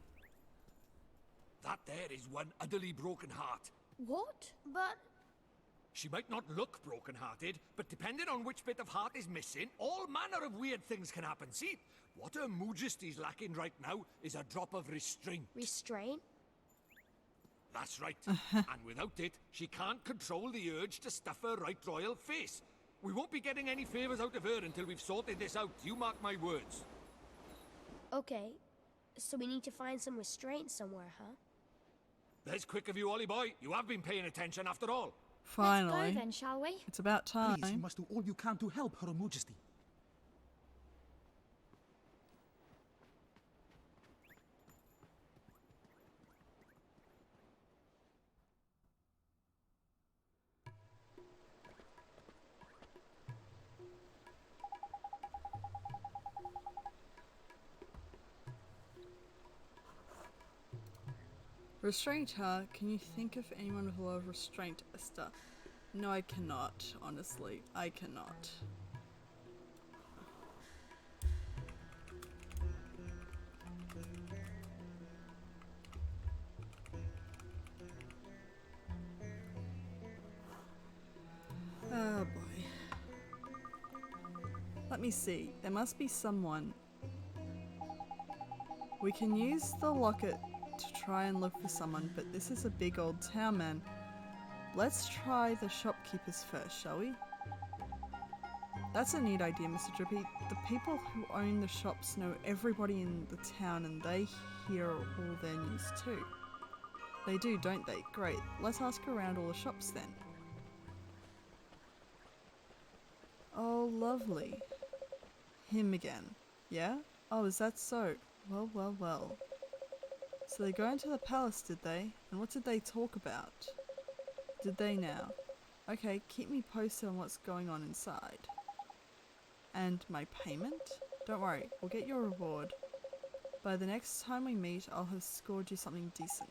That there is one utterly broken heart. What? But She might not look broken-hearted, but depending on which bit of heart is missing, all manner of weird things can happen. See, what Her Majesty's lacking right now is a drop of restraint. restraint? That's right. And without it, she can't control the urge to stuff her right royal face. We won't be getting any favours out of her until we've sorted this out. You mark my words. Okay, so we need to find some restraint somewhere, huh? There's quick of you, Ollie boy. You have been paying attention after all. Finally. Let's go then, shall we? It's about time. Please, you must do all you can to help Her Majesty. Restraint, huh? Can you think of anyone with a lot of restraint, Esther? No, I cannot, honestly. I cannot. Oh boy. Let me see. There must be someone. We can use the locket to try and look for someone, but this is a big old town, man. Let's try the shopkeepers first, shall we? That's a neat idea, Mr. Drippy. The people who own the shops know everybody in the town and they hear all their news too. They do, don't they? Great. Let's ask around all the shops then. Oh, lovely. Him again. Yeah? Oh, is that so? Well, well, well. So they go into the palace, did they? And what did they talk about? Did they now? Okay, keep me posted on what's going on inside. And my payment? Don't worry, we'll get your reward. By the next time we meet, I'll have scored you something decent.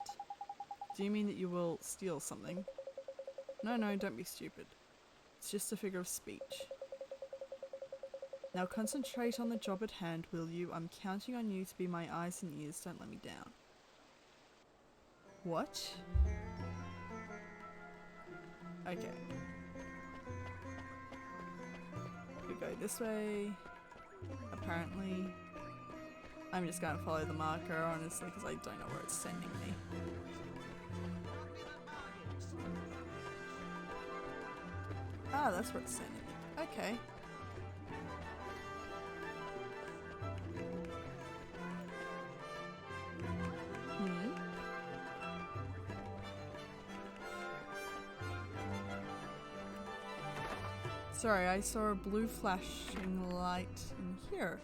Do you mean that you will steal something? No, no, don't be stupid. It's just a figure of speech. Now concentrate on the job at hand, will you? I'm counting on you to be my eyes and ears, don't let me down. What? Okay. We go this way. Apparently. I'm just gonna follow the marker, honestly, because I don't know where it's sending me. Ah, that's where it's sending me. Okay. Sorry, I saw a blue flashing light in here.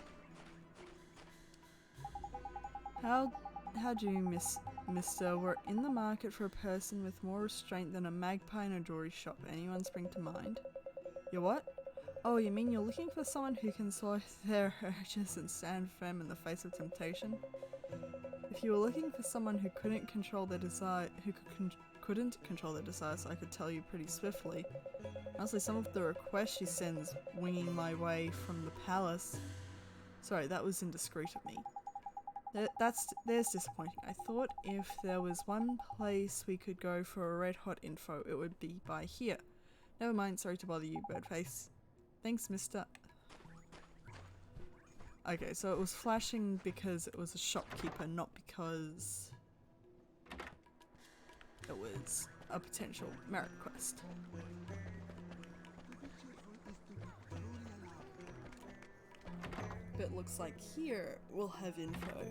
How do you, mister? We're in the market for a person with more restraint than a magpie in a jewelry shop. Anyone spring to mind? You what? Oh, you mean you're looking for someone who can swallow their urges and stand firm in the face of temptation? If you were looking for someone who couldn't control their desire, couldn't control their desires, I could tell you pretty swiftly. Honestly, some of the requests she sends winging my way from the palace. Sorry, that was indiscreet of me. There's disappointing. I thought if there was one place we could go for a red hot info, it would be by here. Never mind, sorry to bother you, Birdface. Thanks, mister. Okay, so it was flashing because it was a shopkeeper, not because it was a potential merit quest. But looks like here we'll have info.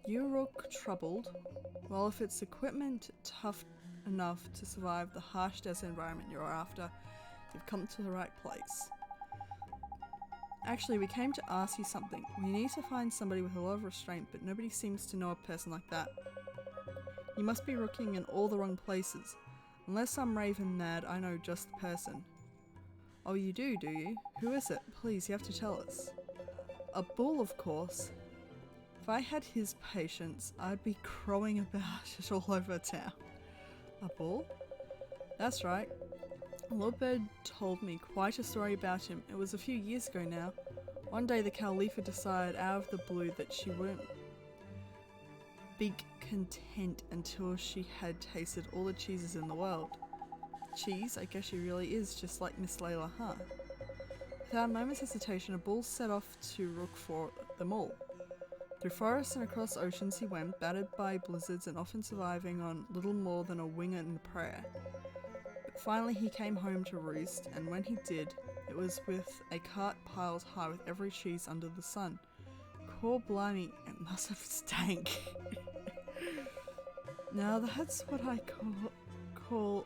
You look troubled. Well, if it's equipment tough enough to survive the harsh desert environment you're after, you've come to the right place. Actually, we came to ask you something. We need to find somebody with a lot of restraint, but nobody seems to know a person like that. You must be looking in all the wrong places. Unless I'm raving mad, I know just the person. Oh, you do you? Who is it? Please, you have to tell us. A bull, of course. If I had his patience, I'd be crowing about it all over town. A bull? That's right. Lord Bird told me quite a story about him. It was a few years ago now. One day the Cowlipha decided out of the blue that she wouldn't be content until she had tasted all the cheeses in the world. Cheese? I guess she really is just like Miss Layla, huh? Without a moment's hesitation, a bull set off to look for them all. Through forests and across oceans he went, battered by blizzards and often surviving on little more than a wing and a prayer. But finally he came home to roost, and when he did, it was with a cart piled high with every cheese under the sun. Poor blimey, it must have stank. Now that's what I call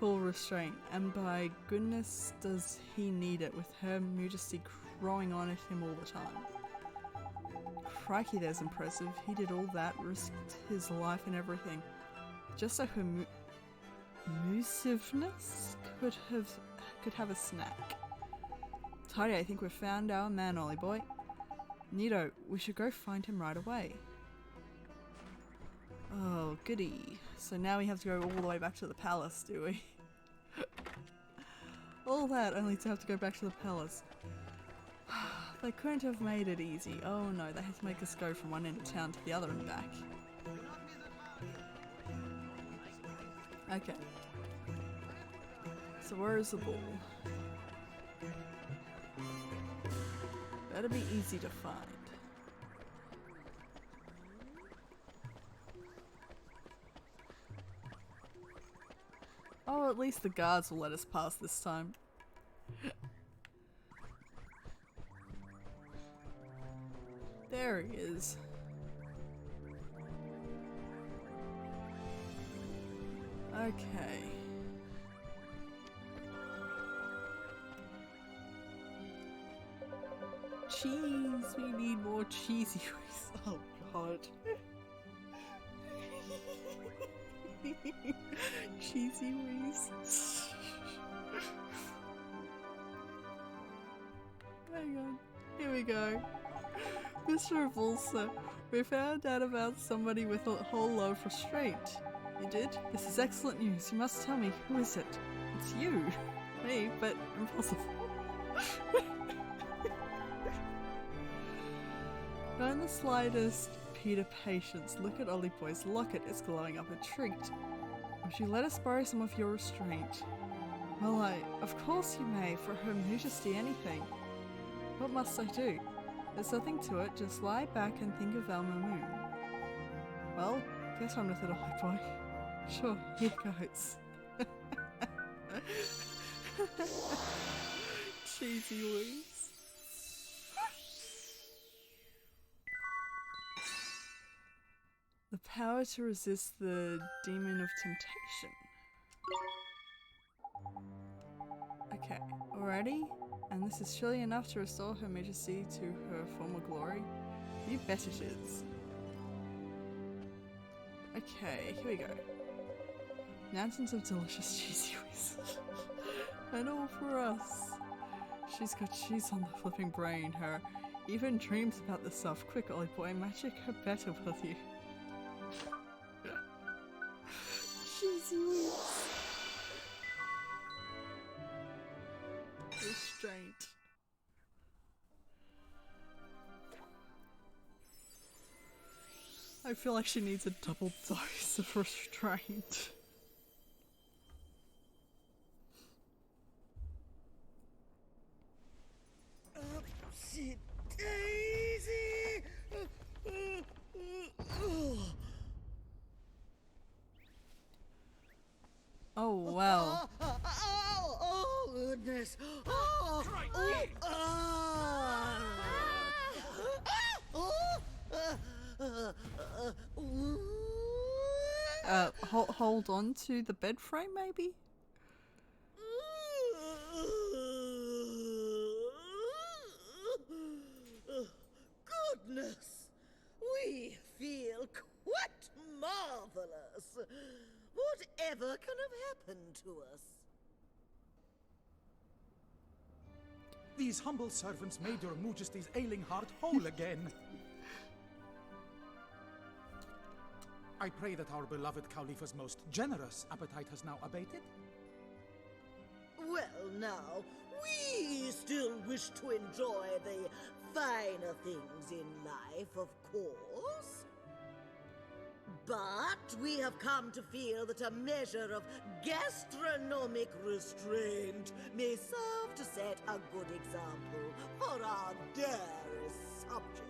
restraint, and by goodness does he need it, with Her Majesty crowing on at him all the time. Crikey, there's impressive. He did all that, risked his life and everything, just so Her Musiveness could have a snack. Tidy, I think we've found our man, Ollie boy. Nito, we should go find him right away. Oh, goody. So now we have to go all the way back to the palace, do we? All that only to have to go back to the palace. They couldn't have made it easy. Oh no, they had to make us go from one end of town to the other and back. Okay. So where is the ball? Better be easy to find. Oh, at least the guards will let us pass this time. There he is. Okay. Cheese! We need more cheesy. Oh god. Cheesy wheeze. Hang on. Here we go. Mr. Avulsa, we found out about somebody with a whole lot of restraint. You did? This is excellent news. You must tell me. Who is it? It's you. Me, but impossible. Not in the slightest Peter patience. Look at Ollie Boy's locket. It's glowing up a treat. Would you let us borrow some of your restraint? Well, of course you may, for Her Majesty anything. What must I do? There's nothing to it, just lie back and think of Elmer Moon. Well, get on with it, Ollie Boy. Sure, here goes. Cheesy wheeze. The power to resist the demon of temptation. Okay, already? And this is surely enough to restore Her Majesty to her former glory? You bet it is. Okay, here we go. Mountains of delicious cheesy whiz. And all for us. She's got cheese on the flipping brain. Her even dreams about this stuff. Quick, Ollie Boy, magic her better with you. Cheesy whiz. Restraint. I feel like she needs a double dose of restraint. Upsy daisy! Oh wow. Oh, goodness. Oh, Crikey! Hold on to the bed frame, maybe? Goodness! We feel quite marvelous. Whatever can have happened to us? These humble servants made your Majesty's ailing heart whole again. I pray that our beloved Cowlipha's most generous appetite has now abated. Well, now, we still wish to enjoy the finer things in life, of course. But we have come to feel that a measure of gastronomic restraint may serve to set a good example for our dearest subjects.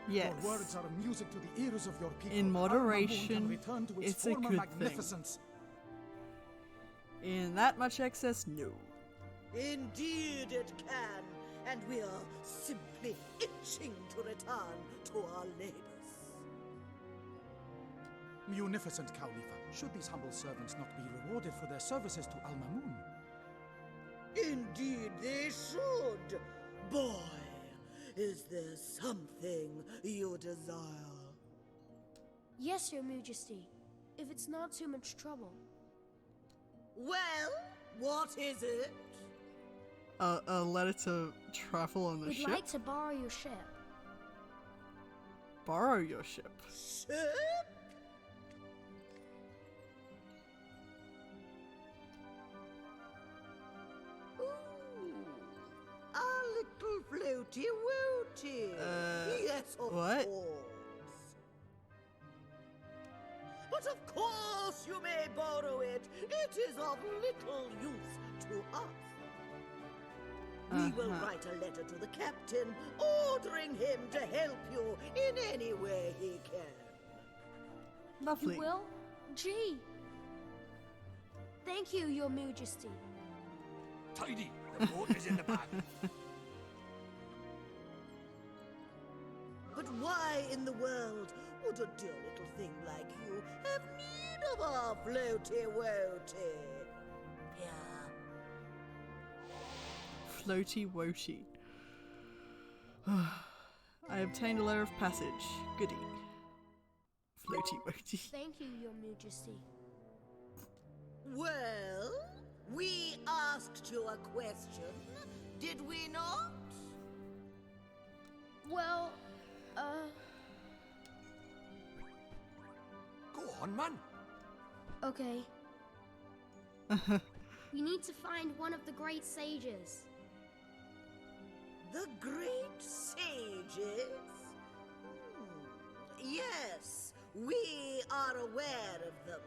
Yes. Your words are music to the ears of your people. In Alma Moon moderation, can return to its it's a former good thing. magnificence. In that much excess, no. Indeed it can, and we are simply itching to return to our labors. Munificent Cowlipha, should these humble servants not be rewarded for their services to Alma Moon? Indeed they should. Boy, is there something you desire? Yes, Your Majesty. If it's not too much trouble. Well, what is it? A letter to travel on the We'd ship? like to borrow your ship. Borrow your ship. Ship? Ooh, a little floaty woaty. Yes, of what? course. But of course you may borrow it. It is of little use to us. We will write a letter to the captain, ordering him to help you in any way he can. Lovely. You will? Gee. Thank you, Your Majesty. Tidy. The boat is in the bag. But why in the world would a dear little thing like you have need of our floaty-woaty? Yeah. Floaty woaty. I obtained a letter of passage. Goody. Floaty woaty. Thank you, Your Majesty. Well, we asked you a question, did we not? Well, Go on, man. okay. We need to find one of the great sages. The great sages? Yes, we are aware of them.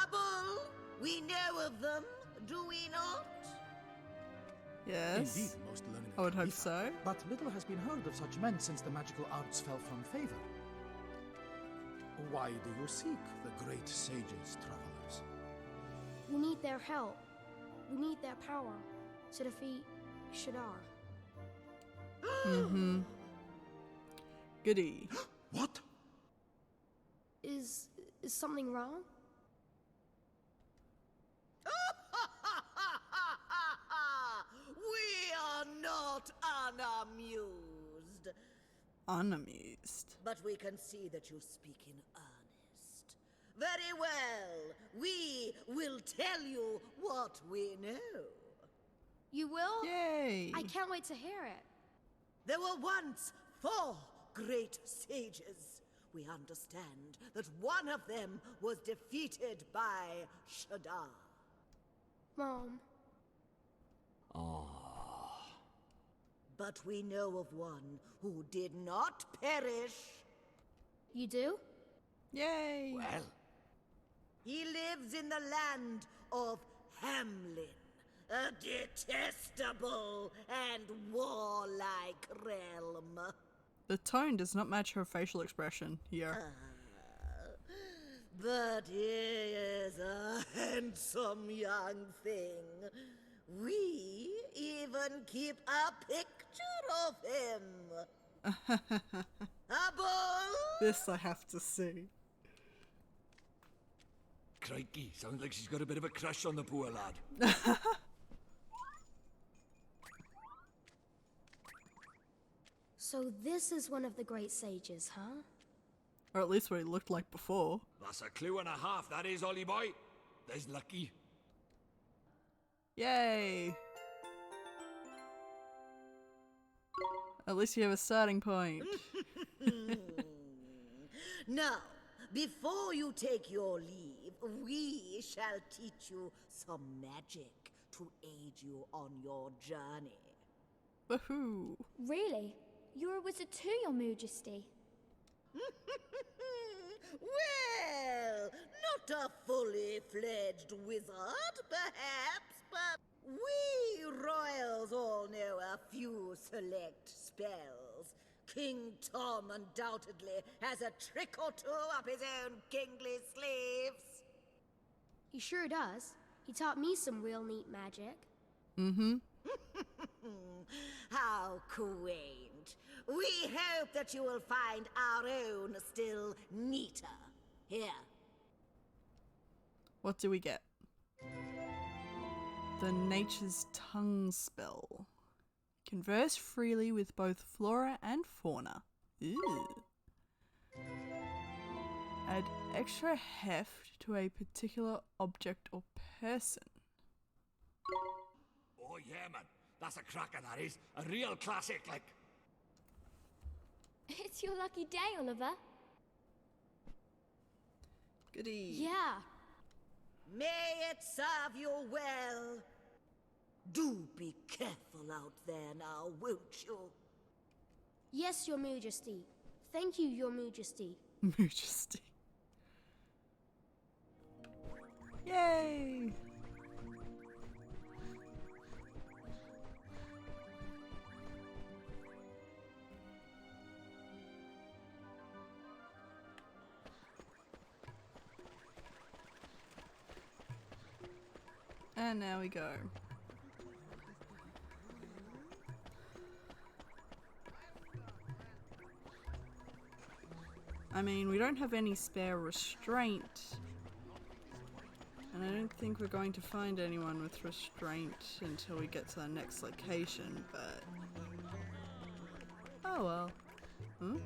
Abul, we know of them, do we not? Yes. Indeed, most learned I would hope Cowlipha. so. But little has been heard of such men since the magical arts fell from favor. Why do you seek the great sages, travelers? We need their help. We need their power to defeat Shadar. Goody. What? Is something wrong? We are not unamused. Unamused. But we can see that you speak in earnest. Very well. We will tell you what we know. You will? Yay. I can't wait to hear it. There were once 4 great sages. We understand that one of them was defeated by Shadar. Mom, But we know of one who did not perish. you do? Yay. Well, He lives in the land of Hamlin, a detestable and warlike realm. The tone does not match her facial expression here. But he is a handsome young thing. We even keep a picture of him. Abul! This I have to see. crikey, sounds like she's got a bit of a crush on the poor lad. So this is one of the great sages, huh? Or at least what he looked like before. That's a clue and a half, that is, Ollie boy. There's lucky. Yay. At least you have a starting point. Now, before you take your leave, we shall teach you some magic to aid you on your journey. Woohoo! Really? You're a wizard too, Your Majesty. Well, not a fully fledged wizard, perhaps, but we royals all know a few select spells. King Tom undoubtedly has a trick or two up his own kingly sleeves. He sure does. He taught me some real neat magic. Mm-hmm. How quaint. We hope that you will find our own still neater. Here. What do we get? The Nature's Tongue spell. Converse freely with both flora and fauna. Ew. Add extra heft to a particular object or person. Oh yeah, man. That's a cracker, that is. A real classic, like. It's your lucky day, Oliver. Goody. Yeah. May it serve you well. Do be careful out there now, won't you? Yes, Your Majesty. Thank you, Your Majesty. Majesty. Yay! And now we go. I mean, we don't have any spare restraint. And I don't think we're going to find anyone with restraint until we get to the next location, but... oh well. Hmm?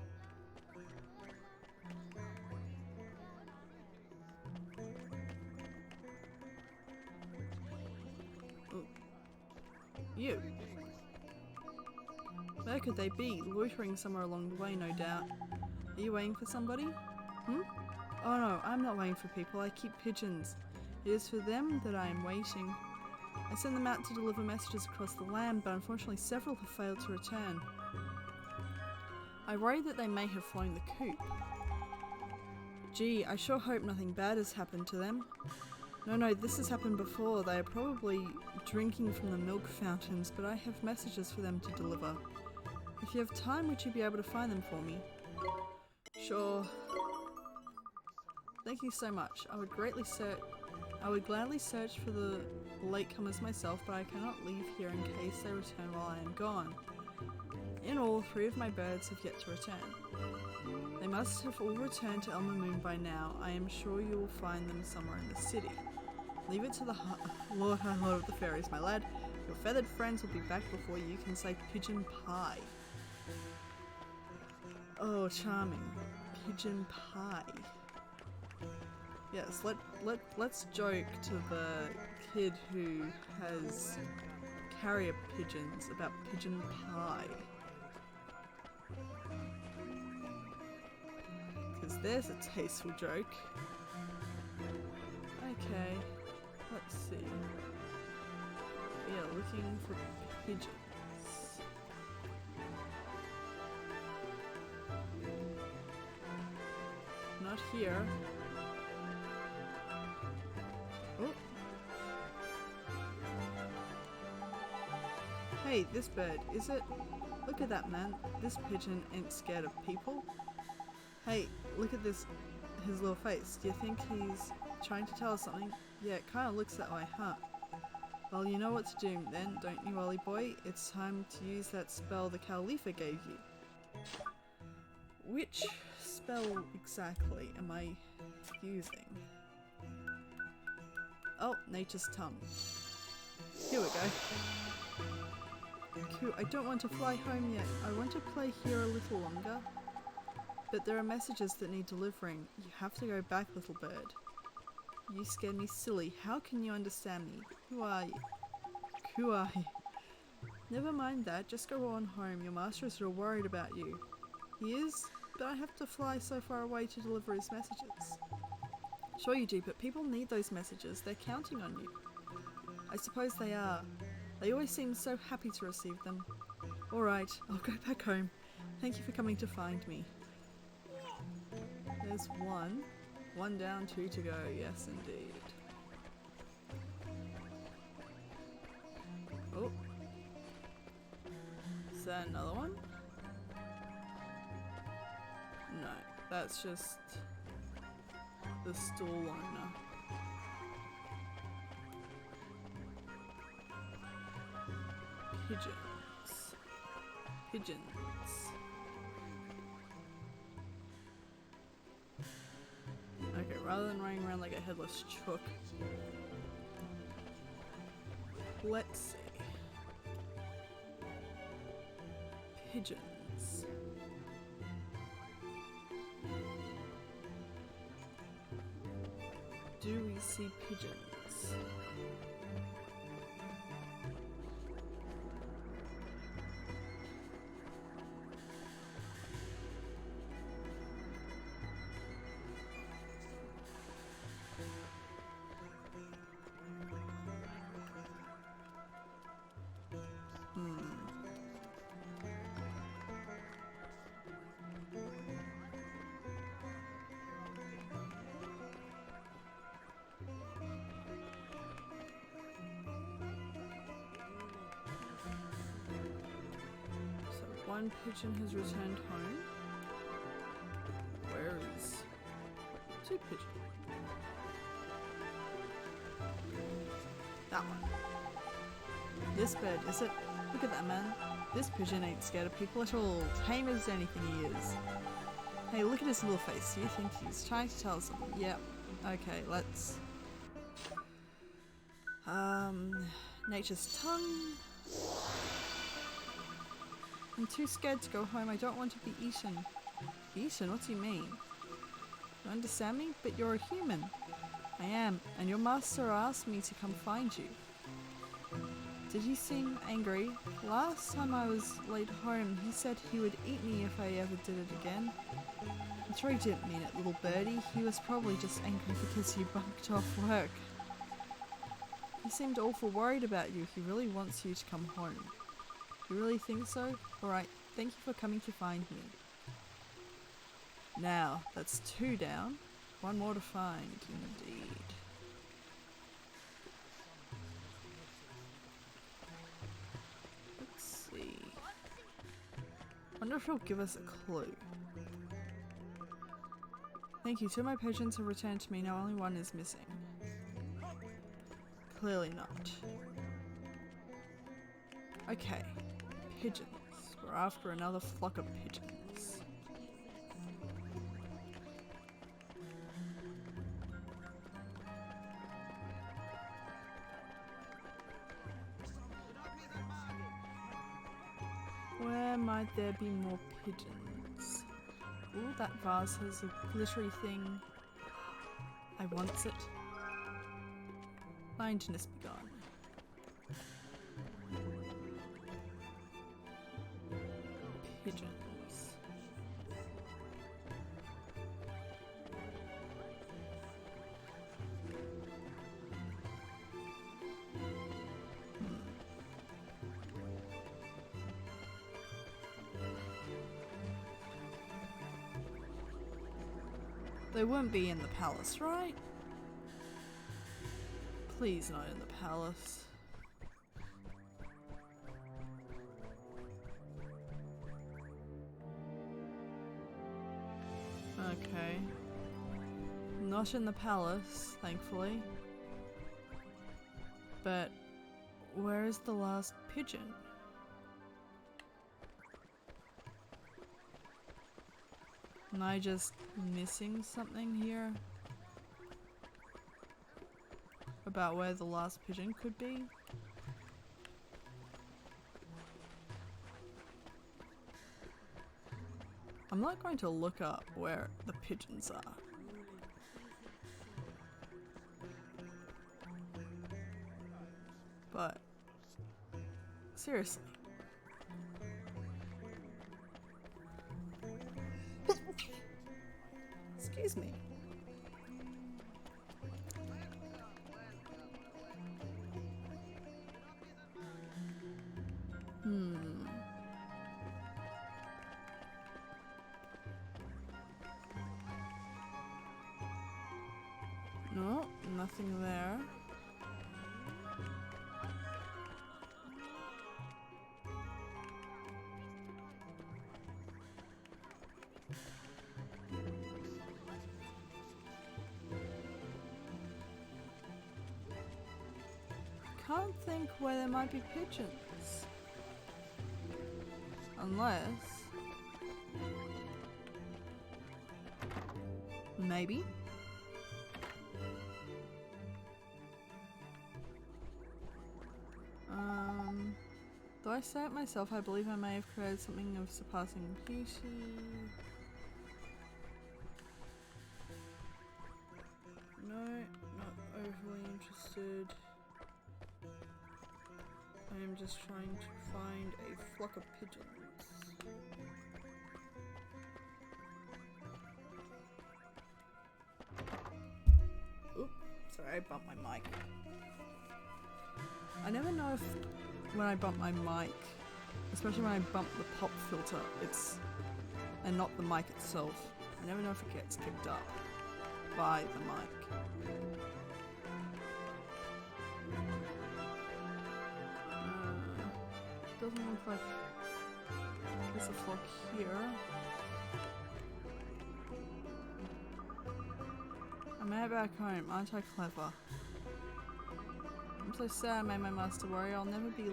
Ooh. You. Where could they be? Loitering somewhere along the way, no doubt. Are you waiting for somebody? Hmm? Oh no, I'm not waiting for people. I keep pigeons. It is for them that I am waiting. I send them out to deliver messages across the land, but unfortunately several have failed to return. I worry that they may have flown the coop. Gee, I sure hope nothing bad has happened to them. No, this has happened before. They are probably drinking from the milk fountains, but I have messages for them to deliver. If you have time, would you be able to find them for me? Sure. Thank you so much. I would gladly search for the latecomers myself, but I cannot leave here in case they return while I am gone. In all, 3 of my birds have yet to return. They must have all returned to Elmer Moon by now. I am sure you will find them somewhere in the city. Leave it to the Lord High Lord of the Fairies, my lad. Your feathered friends will be back before you can say pigeon pie. Oh, charming. Pigeon pie. Yes, let's joke to the kid who has carrier pigeons about pigeon pie. Because there's a tasteful joke. Okay, let's see. We are looking for pigeons. Not here. Oh. Hey, this bird, is it? Look at that, man. This pigeon ain't scared of people. Hey, look at this, his little face. Do you think he's trying to tell us something? Yeah, it kinda looks that way, huh? Well, you know what to do then, don't you, Ollie boy? It's time to use that spell the Cowlipha gave you. Which spell exactly am I using? Oh, Nature's Tongue. Here we go. Cool, I don't want to fly home yet. I want to play here a little longer. But there are messages that need delivering. You have to go back, little bird. You scared me silly. How can you understand me? Who are you? Who are you? Never mind that. Just go on home. Your master is real worried about you. He is? but I have to fly so far away to deliver his messages. Sure you do, but people need those messages. They're counting on you. I suppose they are. They always seem so happy to receive them. Alright, I'll go back home. Thank you for coming to find me. There's one. One down, 2 to go. Yes, indeed. Oh. Is that another one? No, that's just the stall owner. Pigeons. Pigeons. Okay, rather than running around like a headless chook, let's see. Pigeons. Do we see pigeons? One pigeon has returned home. Where is 2 pigeons? That one. This bird, is it? Look at that, man. This pigeon ain't scared of people at all. Tame as anything he is. Hey, look at his little face. You think he's trying to tell us something? Yep. Okay, let's... Nature's tongue. I'm too scared to go home. I don't want to be eaten. Eaten? What do you mean? You understand me? But you're a human. I am, and your master asked me to come find you. Did he seem angry? Last time I was late home, he said he would eat me if I ever did it again. I'm sure he didn't mean it, little birdie. He was probably just angry because you bunked off work. He seemed awful worried about you. He really wants you to come home. You really think so? Alright, thank you for coming to find me. Now, that's 2 down. 1 more to find, indeed. Let's see. Wonder if he'll give us a clue. Thank you. 2 of my pigeons have returned to me. Now only 1 is missing. Clearly not. Okay. Pigeons. We're after another flock of pigeons. Where might there be more pigeons? Ooh, that vase has a glittery thing. I want it. Blindness be gone. Pigeons. They wouldn't be in the palace, right? Please not in the palace. Okay. Not in the palace, thankfully. But where is the last pigeon? Am I just missing something here? About where the last pigeon could be? I'm not going to look up where the pigeons are. But seriously. Excuse me. No, nothing there. Can't think where there might be pigeons. Unless... maybe? Though I say it myself, I believe I may have created something of surpassing beauty. No, not overly interested. I am just trying to find a flock of pigeons. Oop, sorry, I bumped my mic. I never know if when I bump my mic, especially when I bump the pop filter, and not the mic itself, I never know if it gets picked up by the mic. Doesn't look like there's a flock here. I'm out back home, aren't I clever? I'm so sad I made my master worry. I'll never be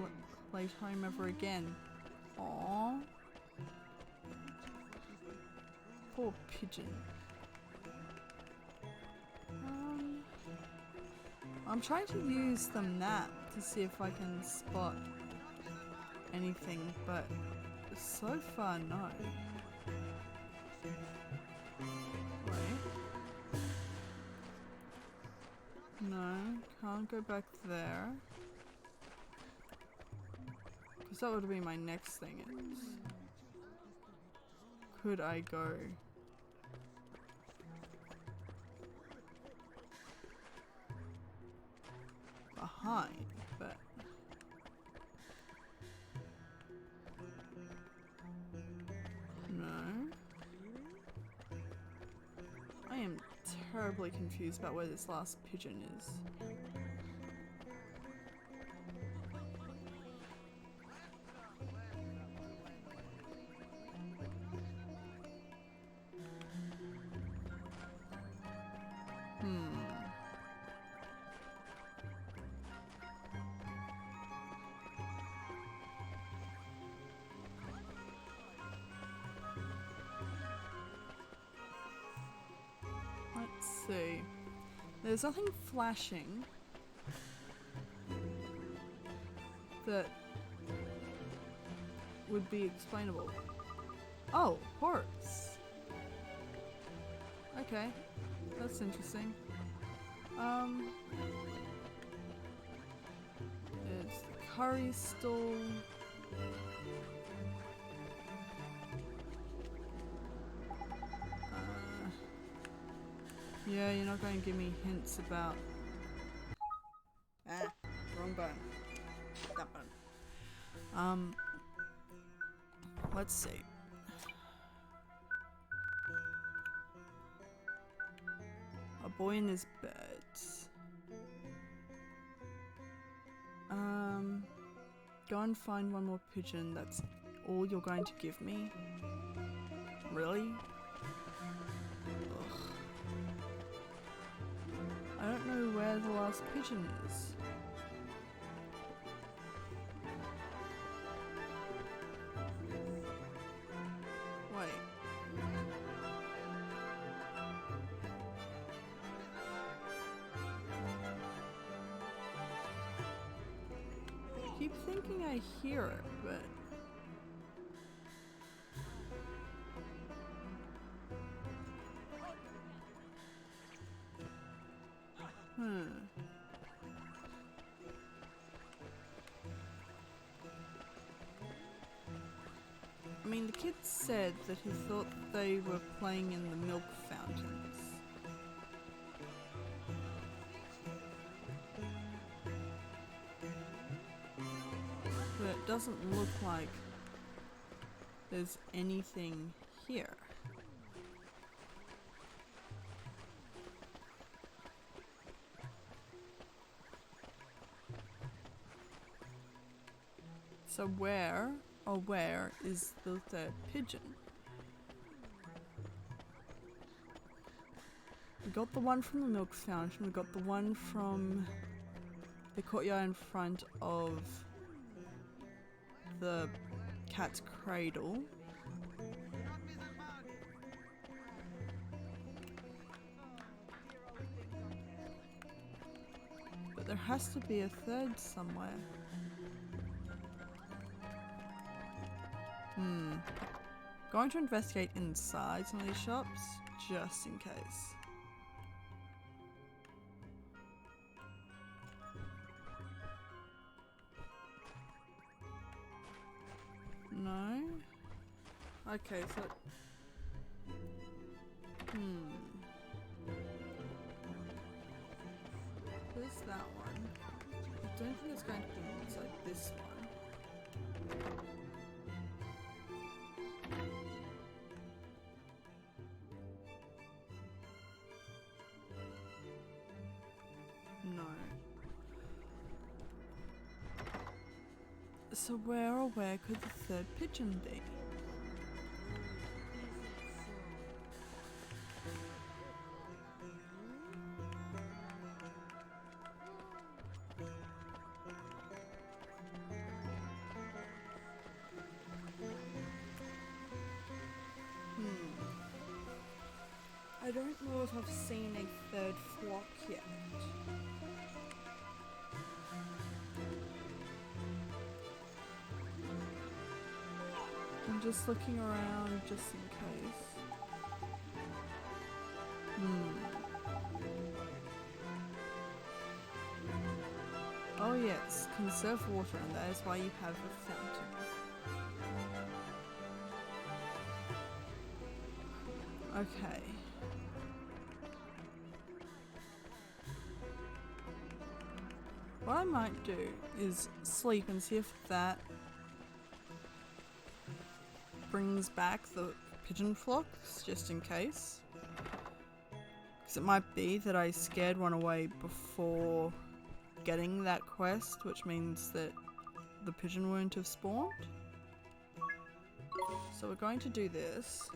late home ever again. Aww. Poor pigeon. I'm trying to use the map to see if I can spot anything, but so far no. Wait. No, can't go back there. Because that would be my next thing is, could I go behind, but no. I am terribly confused about where this last pigeon is. Let's see. There's nothing flashing that would be explainable. Oh, horse. Okay, that's interesting. It's the curry stall. Yeah, you're not going to give me hints about... Ah, wrong button. That button. Let's see. A boy in his bed. Go and find one more pigeon. That's all you're going to give me? Really? Ugh. I don't know where the last pigeon is. Wait. I keep thinking I hear it, but... I mean, the kid said that he thought they were playing in the milk fountains. But it doesn't look like there's anything here. So where is the third pigeon? We got the one from the milk fountain, we got the one from the courtyard in front of the cat's cradle. But there has to be a third somewhere. Going to investigate inside some of these shops, just in case. No? Okay, so... Where's that one? I don't think it's going to be inside this one. No. So where could the third pigeon be? I don't know if I've seen a third flock yet. I'm just looking around just in case. Oh yes, conserve water, and that is why you have a fountain. Okay. What I might do is sleep and see if that brings back the pigeon flocks, just in case. Because it might be that I scared one away before getting that quest, which means that the pigeon won't have spawned. So we're going to do this.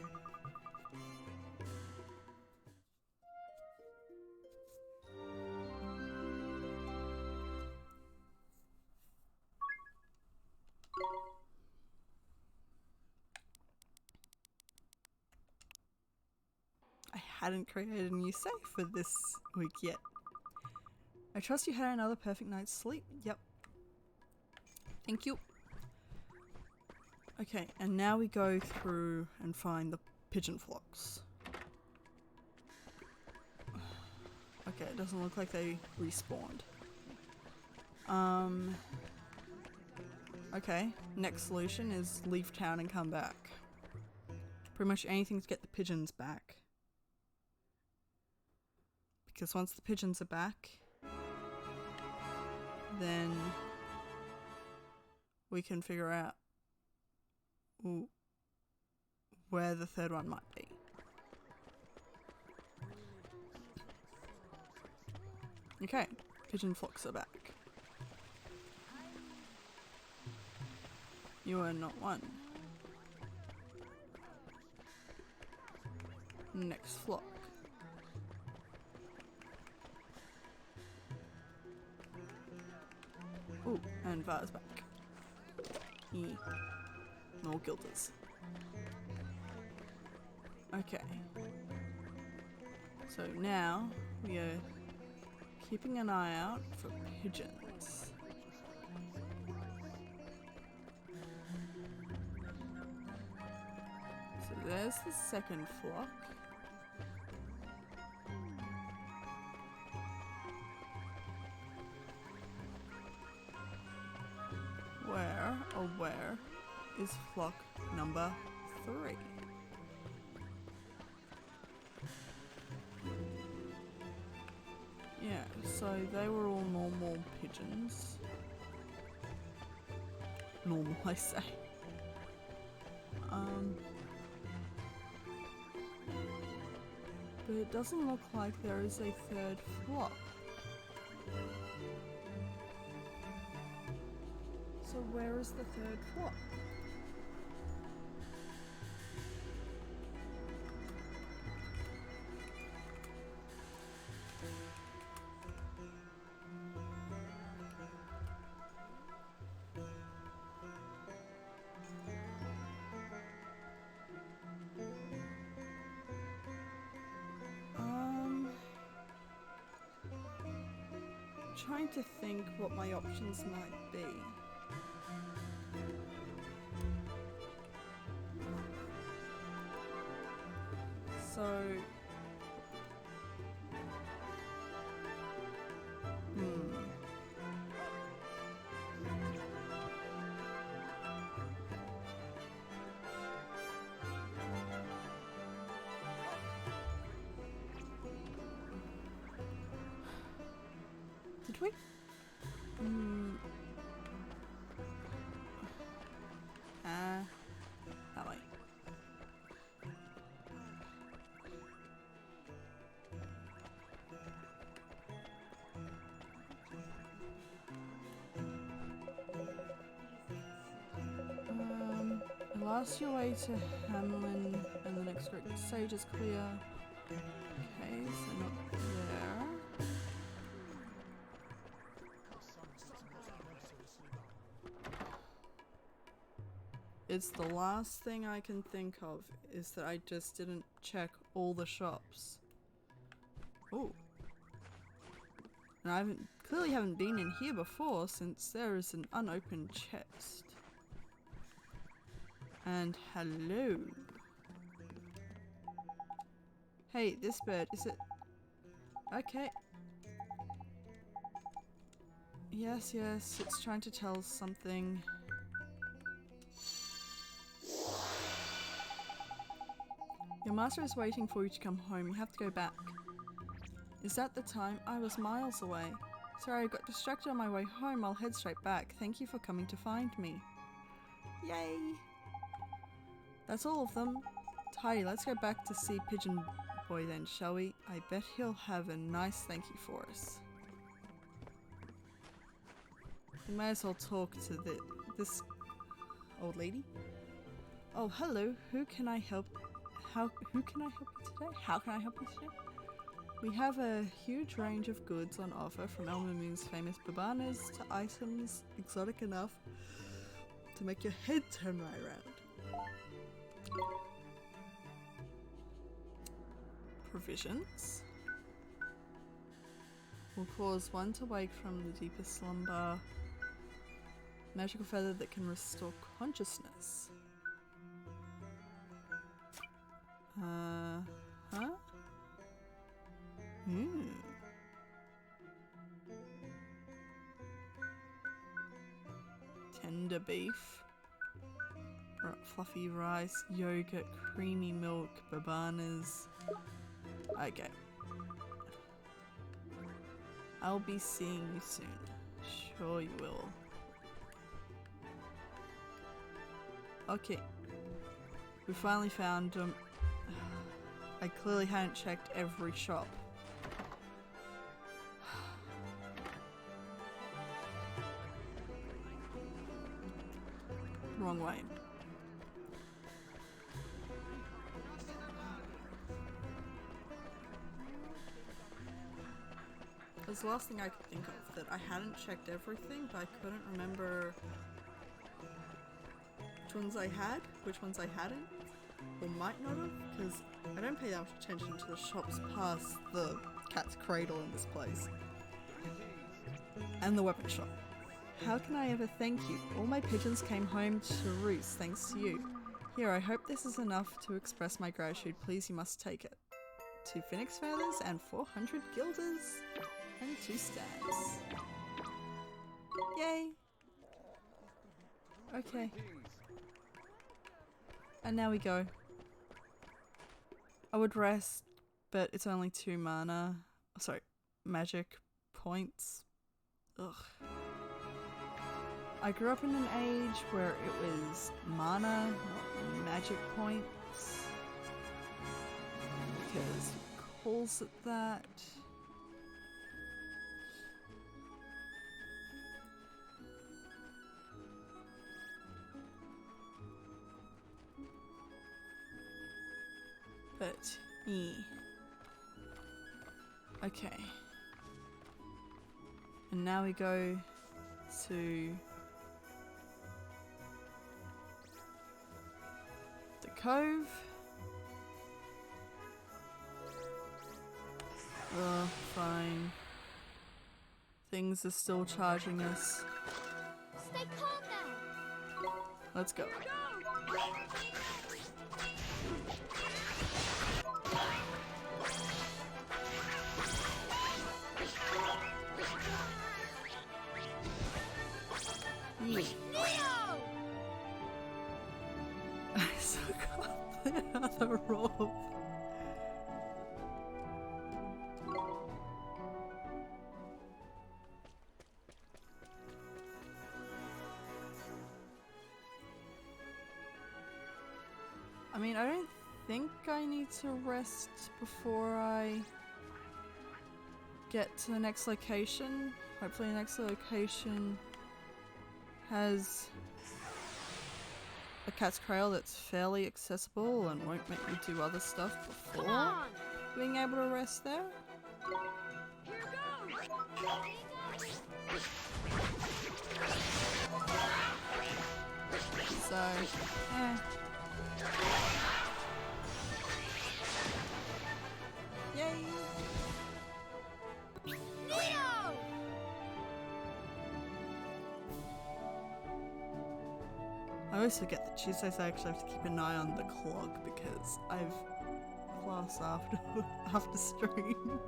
I hadn't created a new save for this week yet. I trust you had another perfect night's sleep. Yep. Thank you. Okay, and now we go through and find the pigeon flocks. Okay, it doesn't look like they respawned. Okay, next solution is leave town and come back. Pretty much anything to get the pigeons back. Because once the pigeons are back, then we can figure out where the third one might be. Okay, pigeon flocks are back. You are not one. Next flock. Ooh, and Var's back. More guilders. Okay. So now we are keeping an eye out for pigeons. So there's the second flock. Where is flock number 3. Yeah, so they were all normal pigeons. Normal, I say. But it doesn't look like there is a third flock. So where is the third flock? Trying to think what my options might be. So, did we? That way. Last your way to Hamlin and the next route to Sage is clear. Okay, so not there. It's the last thing I can think of is that I just didn't check all the shops. Oh. And I clearly haven't been in here before since there is an unopened chest. And hello. Hey, this bird, is it... Okay. Yes, yes, it's trying to tell us something. Your master is waiting for you to come home. You have to go back. Is that the time? I was miles away. Sorry, I got distracted on my way home. I'll head straight back. Thank you for coming to find me. Yay! That's all of them. Tidy, let's go back to see Pigeon Boy then, shall we? I bet he'll have a nice thank you for us. We may as well talk to this old lady. Oh, hello. Who can I help? Who can I help you today? How can I help you today? We have a huge range of goods on offer, from Elmer Moon's famous babanas to items exotic enough to make your head turn right around. Provisions will cause one to wake from the deepest slumber. Magical feather that can restore consciousness. Huh? Tender beef. Fluffy rice, yogurt, creamy milk, babanas. Okay. I'll be seeing you soon. Sure you will. Okay. We finally found them. I clearly hadn't checked every shop. Wrong way. It was the last thing I could think of, that I hadn't checked everything, but I couldn't remember which ones I had, which ones I hadn't, or might not have, because I don't pay that much attention to the shops past the cat's cradle in this place. And the weapon shop. How can I ever thank you? All my pigeons came home to roost thanks to you. Here, I hope this is enough to express my gratitude. Please, you must take it. 2 phoenix feathers and 400 guilders and 2 stamps. Yay! Okay. And now we go. I would rest, but it's only 2 mana. Sorry, magic points. Ugh. I grew up in an age where it was mana, not magic points. Because it calls it that. But, yeah. Okay. And now we go to the cove. Oh, fine. Things are still charging us. Stay calm now. Let's go. Yeah. Neo! I still got the other rope. I mean, I don't think I need to rest before I get to the next location. Hopefully the next location has a cat's cradle that's fairly accessible and won't make me do other stuff Come before on! being able to rest there. Here goes! So, Yay! Neo! I always forget that Tuesdays I actually have to keep an eye on the clock because I've class after stream.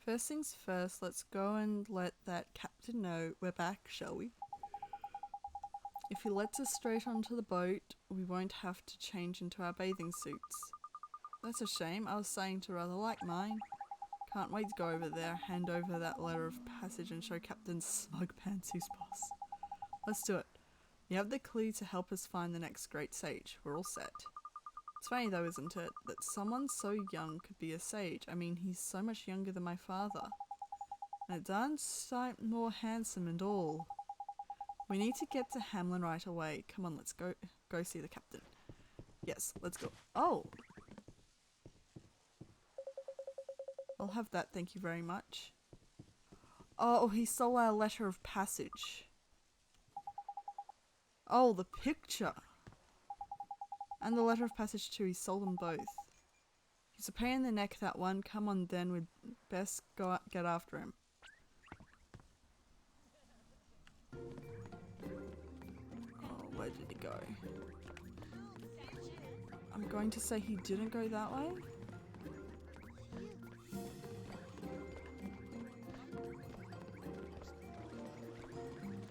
First things first, let's go and let that captain know we're back, shall we? If he lets us straight onto the boat, we won't have to change into our bathing suits. That's a shame, I was saying to rather like mine. Can't wait to go over there, hand over that letter of passage and show Captain Smug Pants who's boss. Let's do it. You have the clue to help us find the next great sage. We're all set. It's funny though, isn't it, that someone so young could be a sage. I mean, he's so much younger than my father. And a darn sight more handsome and all. We need to get to Hamlin right away. Come on, let's go see the captain. Yes, let's go. Oh! I'll have that, thank you very much. Oh, he stole our letter of passage. Oh, the picture! And the letter of passage too, he sold them both. He's a pain in the neck, that one. Come on then, we'd best go out, get after him. Oh, where did he go? I'm going to say he didn't go that way.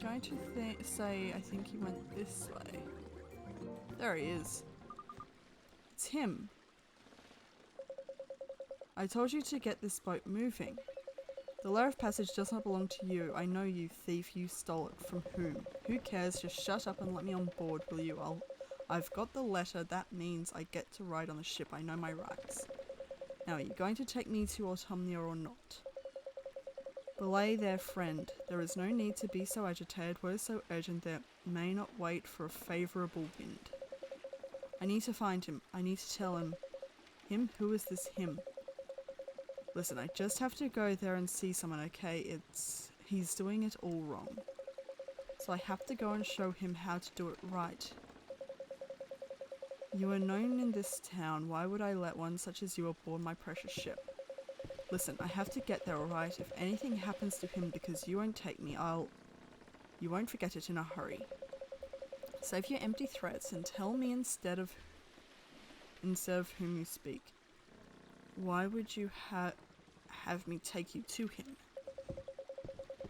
Going to say I think he went this way. There he is. It's him. I told you to get this boat moving. The letter of passage does not belong to you. I know you, thief. You stole it. From whom? Who cares? Just shut up and let me on board, will you? I've got the letter. That means I get to ride on the ship. I know my rights. Now, are you going to take me to Autumnia or not? Belay there, friend. There is no need to be so agitated. What is so urgent that may not wait for a favourable wind? I need to find him. I need to tell him. Him? Who is this him? Listen, I just have to go there and see someone, okay? He's doing it all wrong. So I have to go and show him how to do it right. You are known in this town. Why would I let one such as you aboard my precious ship? Listen, I have to get there, alright? If anything happens to him because you won't take me, you won't forget it in a hurry. Save your empty threats and tell me instead of whom you speak. Why would you have me take you to him?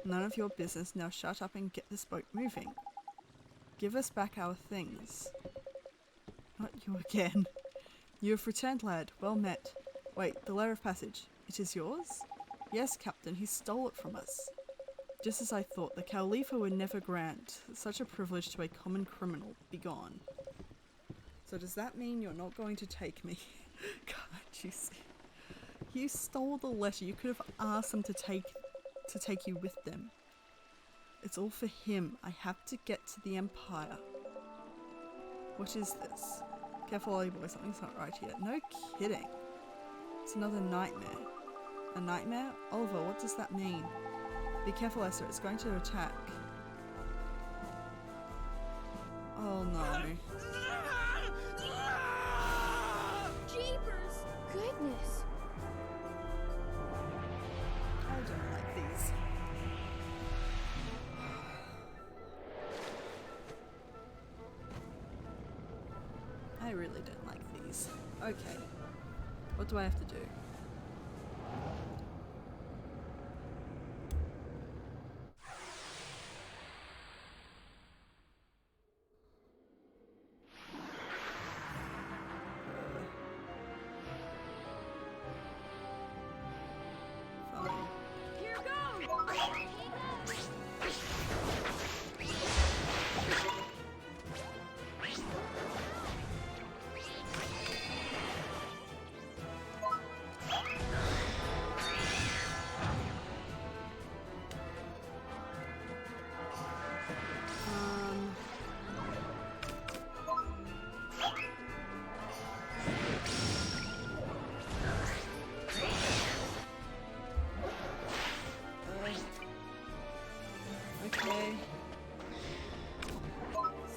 None of your business. Now shut up and get this boat moving. Give us back our things. Not you again. You have returned, lad. Well met. Wait, the letter of passage. It is yours? Yes, Captain. He stole it from us. Just as I thought, the Cowlipha would never grant such a privilege to a common criminal. Begone. So does that mean you're not going to take me? Can't you see? You stole the letter. You could have asked them to take you with them. It's all for him. I have to get to the Empire. What is this? Careful, Ollie boy. Something's not right here. No kidding. It's another nightmare. A nightmare? Oliver, what does that mean? Be careful, Esther. It's going to attack. Oh no. Jeepers! Goodness! I don't like these. I really don't like these. Okay. What do I have to do? Fine. Here goes! Okay.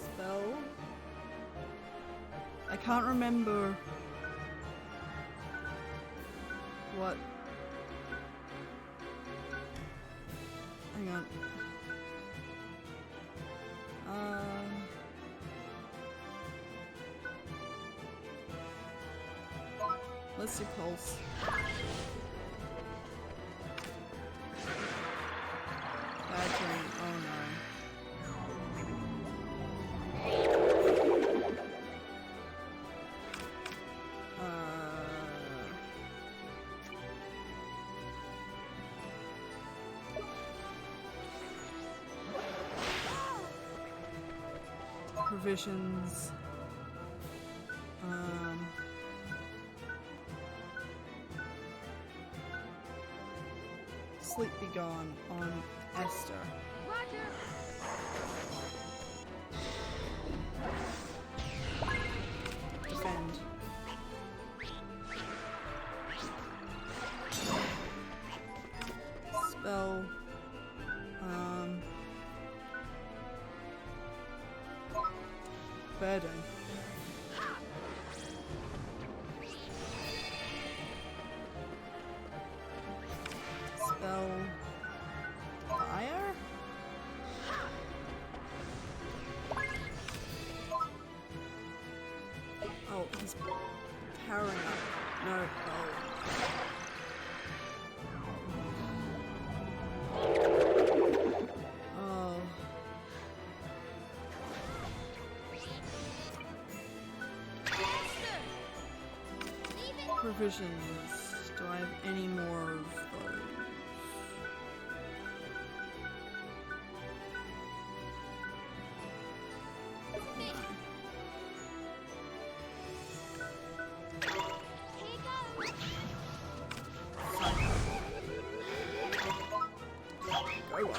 Spell. I can't remember what. Hang on. Let's do pulse. Bad dream. Oh no. Provisions. Sleep be gone on Esther. Roger! Defend. Spell. Burden. Spell. Fire? Oh, he's powering up. No, oh. Provisions. Do I have any more of those? Go on.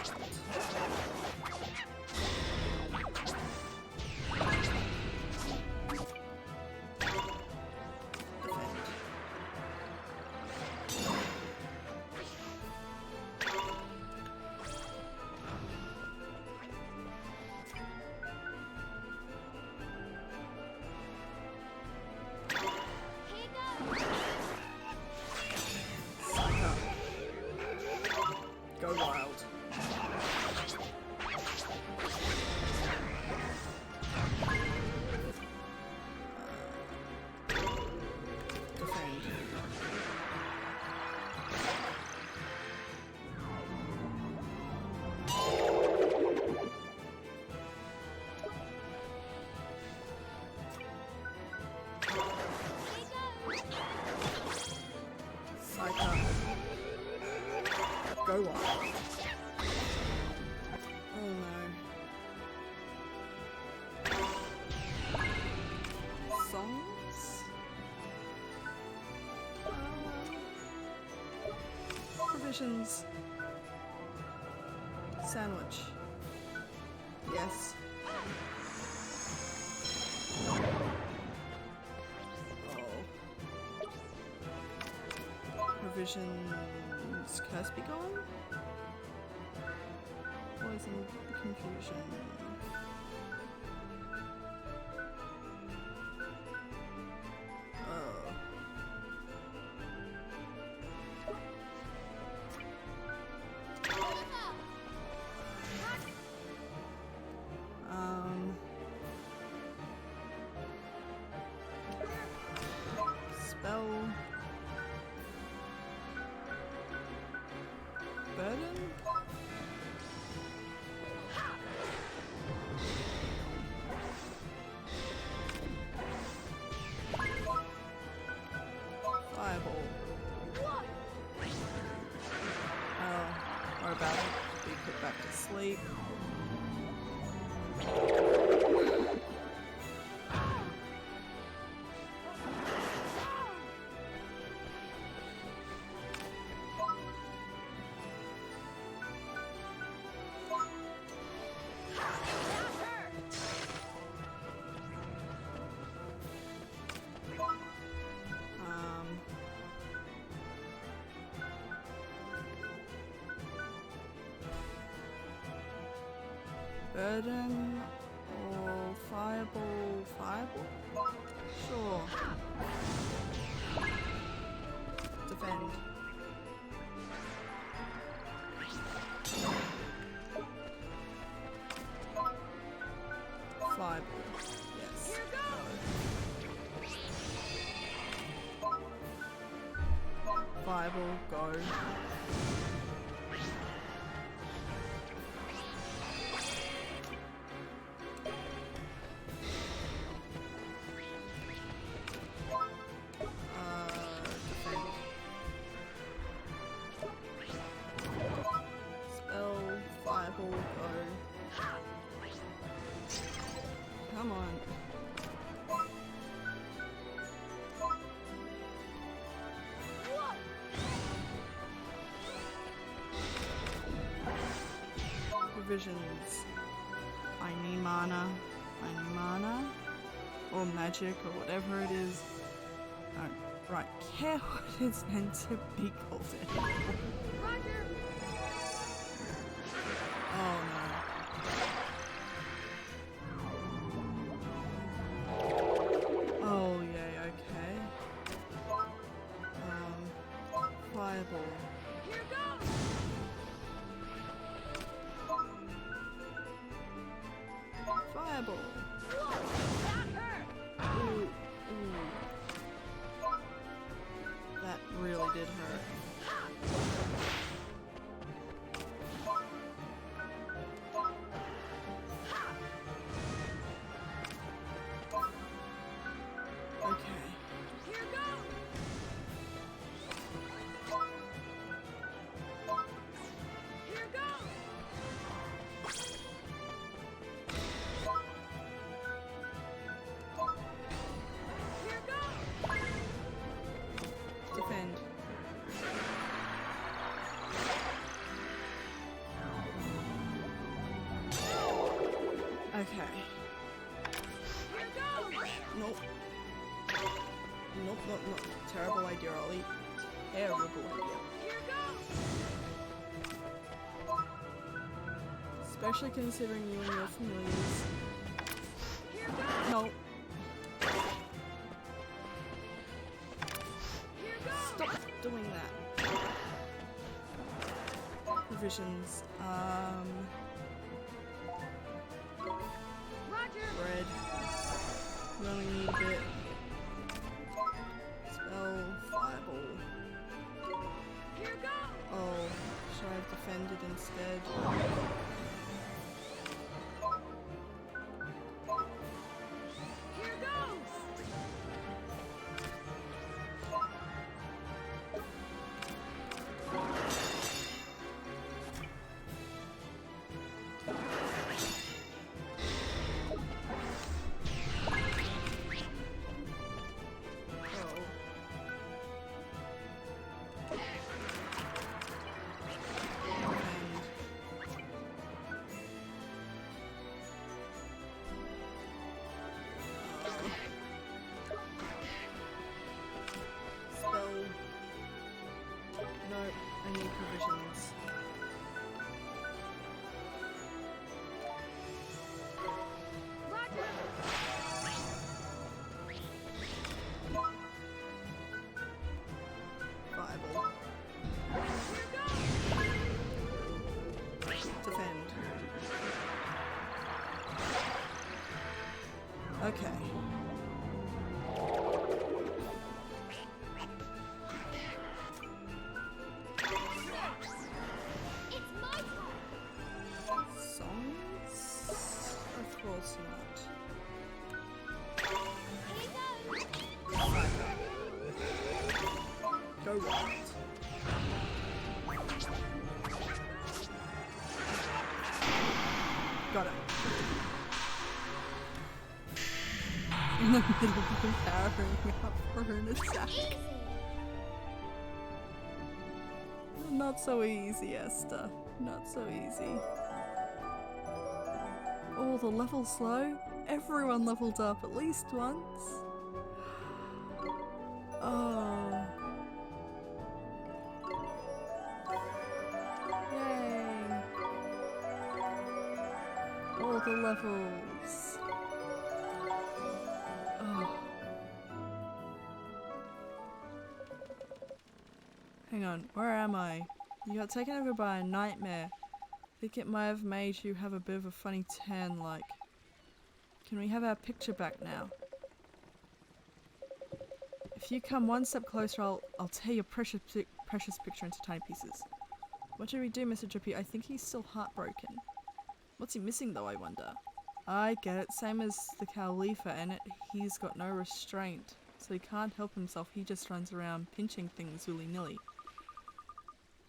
go up. Oh no. Songs? Provisions. Sandwich. Yes. Oh. Provisions. Curse be gone? Poison. Confusion. Oh. Spell. Burden? Fireball. Oh, we're about to be put back to sleep. Burden or fireball? Fireball? Sure. Defend. Fireball. Yes. Fireball, go. Defend. Spell, fireball, go. Come on. Provisions. I need mana. I need mana. Or magic or whatever it is. I don't right care what it's meant to be called anymore. Oh no. Oh yay, okay. Fireball. Fireball. Ooh, ooh. That really did hurt. Okay. Defend. Okay. Nope. Nope, nope, nope. Terrible idea, Ollie. Terrible idea. Especially considering you and your familiars. Nope. Stop doing that. Provisions. Bread. We only need a bit. Spell, fireball. Oh, should I have defended instead? Go wild. Got it. In the middle of him powering up for an attack. Easy. Not so easy, Esther. Not so easy. Oh, the level's low? Everyone leveled up at least once. Oh. Yay. All the levels. Oh. Hang on, where am I? You got taken over by a nightmare. Think it might have made you have a bit of a funny tan, like. Can we have our picture back now? If you come one step closer, I'll tear your precious picture into tiny pieces. What do we do, Mr. Drippy? I think he's still heartbroken. What's he missing though, I wonder? I get it, same as the Cowlipha, and he's got no restraint. So he can't help himself, he just runs around pinching things willy-nilly.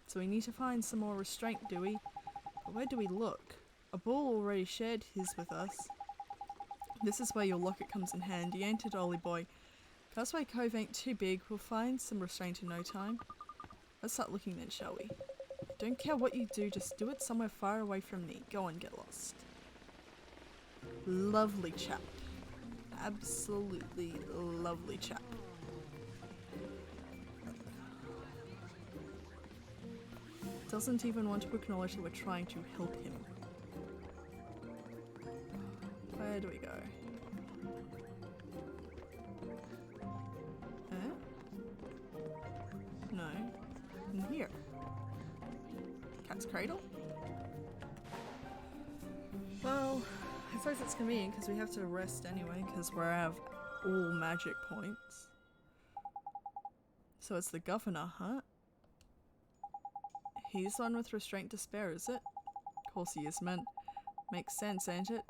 So we need to find some more restraint, do we? But where do we look? A bull already shared his with us. This is where your locket comes in handy, ain't it, Ollie boy? Castaway Cove ain't too big, we'll find some restraint in no time. Let's start looking then, shall we? Don't care what you do, just do it somewhere far away from me. Go on, get lost. Lovely chap. Absolutely lovely chap. Doesn't even want to acknowledge that we're trying to help him. Where do we go? No. In here. Cat's cradle? Well, I suppose it's convenient because we have to rest anyway because we have all magic points. So it's the governor, huh? He's the one with restraint to spare, is it? Of course he is, man. Makes sense, ain't it?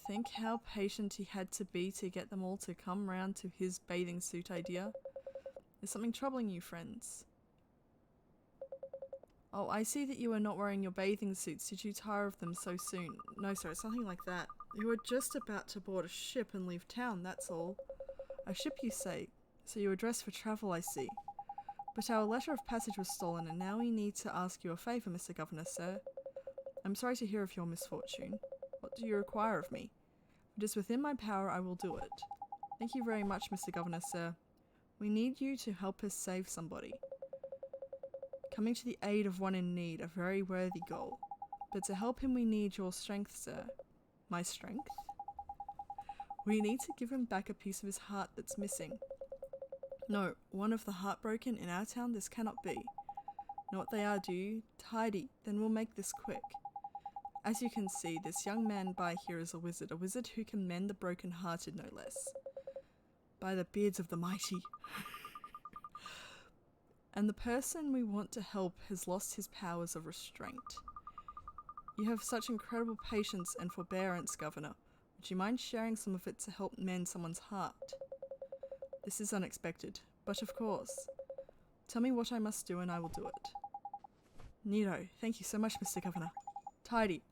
Think how patient he had to be to get them all to come round to his bathing suit idea. Is something troubling you, friends? Oh, I see that you are not wearing your bathing suits. Did you tire of them so soon? No, sir, it's nothing like that. You were just about to board a ship and leave town, that's all. A ship, you say? So you were dressed for travel, I see. But our letter of passage was stolen, and now we need to ask you a favour, Mr. Governor, sir. I'm sorry to hear of your misfortune. What do you require of me? If it is within my power, I will do it. Thank you very much, Mr. Governor, sir. We need you to help us save somebody. Coming to the aid of one in need, a very worthy goal. But to help him we need your strength, sir. My strength? We need to give him back a piece of his heart that's missing. No, one of the heartbroken in our town, this cannot be. Know what they are, do you? Tidy, then we'll make this quick. As you can see, this young man by here is a wizard who can mend the broken-hearted no less. By the beards of the mighty. And the person we want to help has lost his powers of restraint. You have such incredible patience and forbearance, Governor. Would you mind sharing some of it to help mend someone's heart? This is unexpected, but of course. Tell me what I must do and I will do it. Neato, thank you so much, Mr. Governor. Tidy.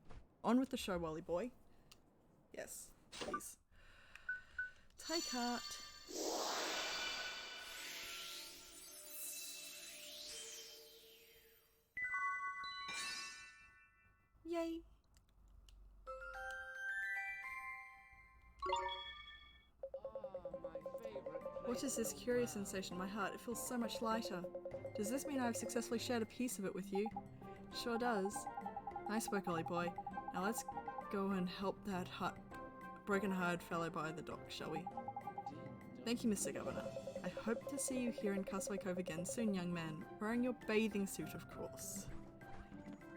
On with the show, Wally boy. Yes, please. Take heart. Yay. What is this curious sensation in my heart? It feels so much lighter. Does this mean I have successfully shared a piece of it with you? Sure does. Nice work, Ollie boy. Now let's go and help that broken-hearted fellow by the dock, shall we? Thank you, Mr. Governor. I hope to see you here in Castaway Cove again soon, young man. Wearing your bathing suit, of course.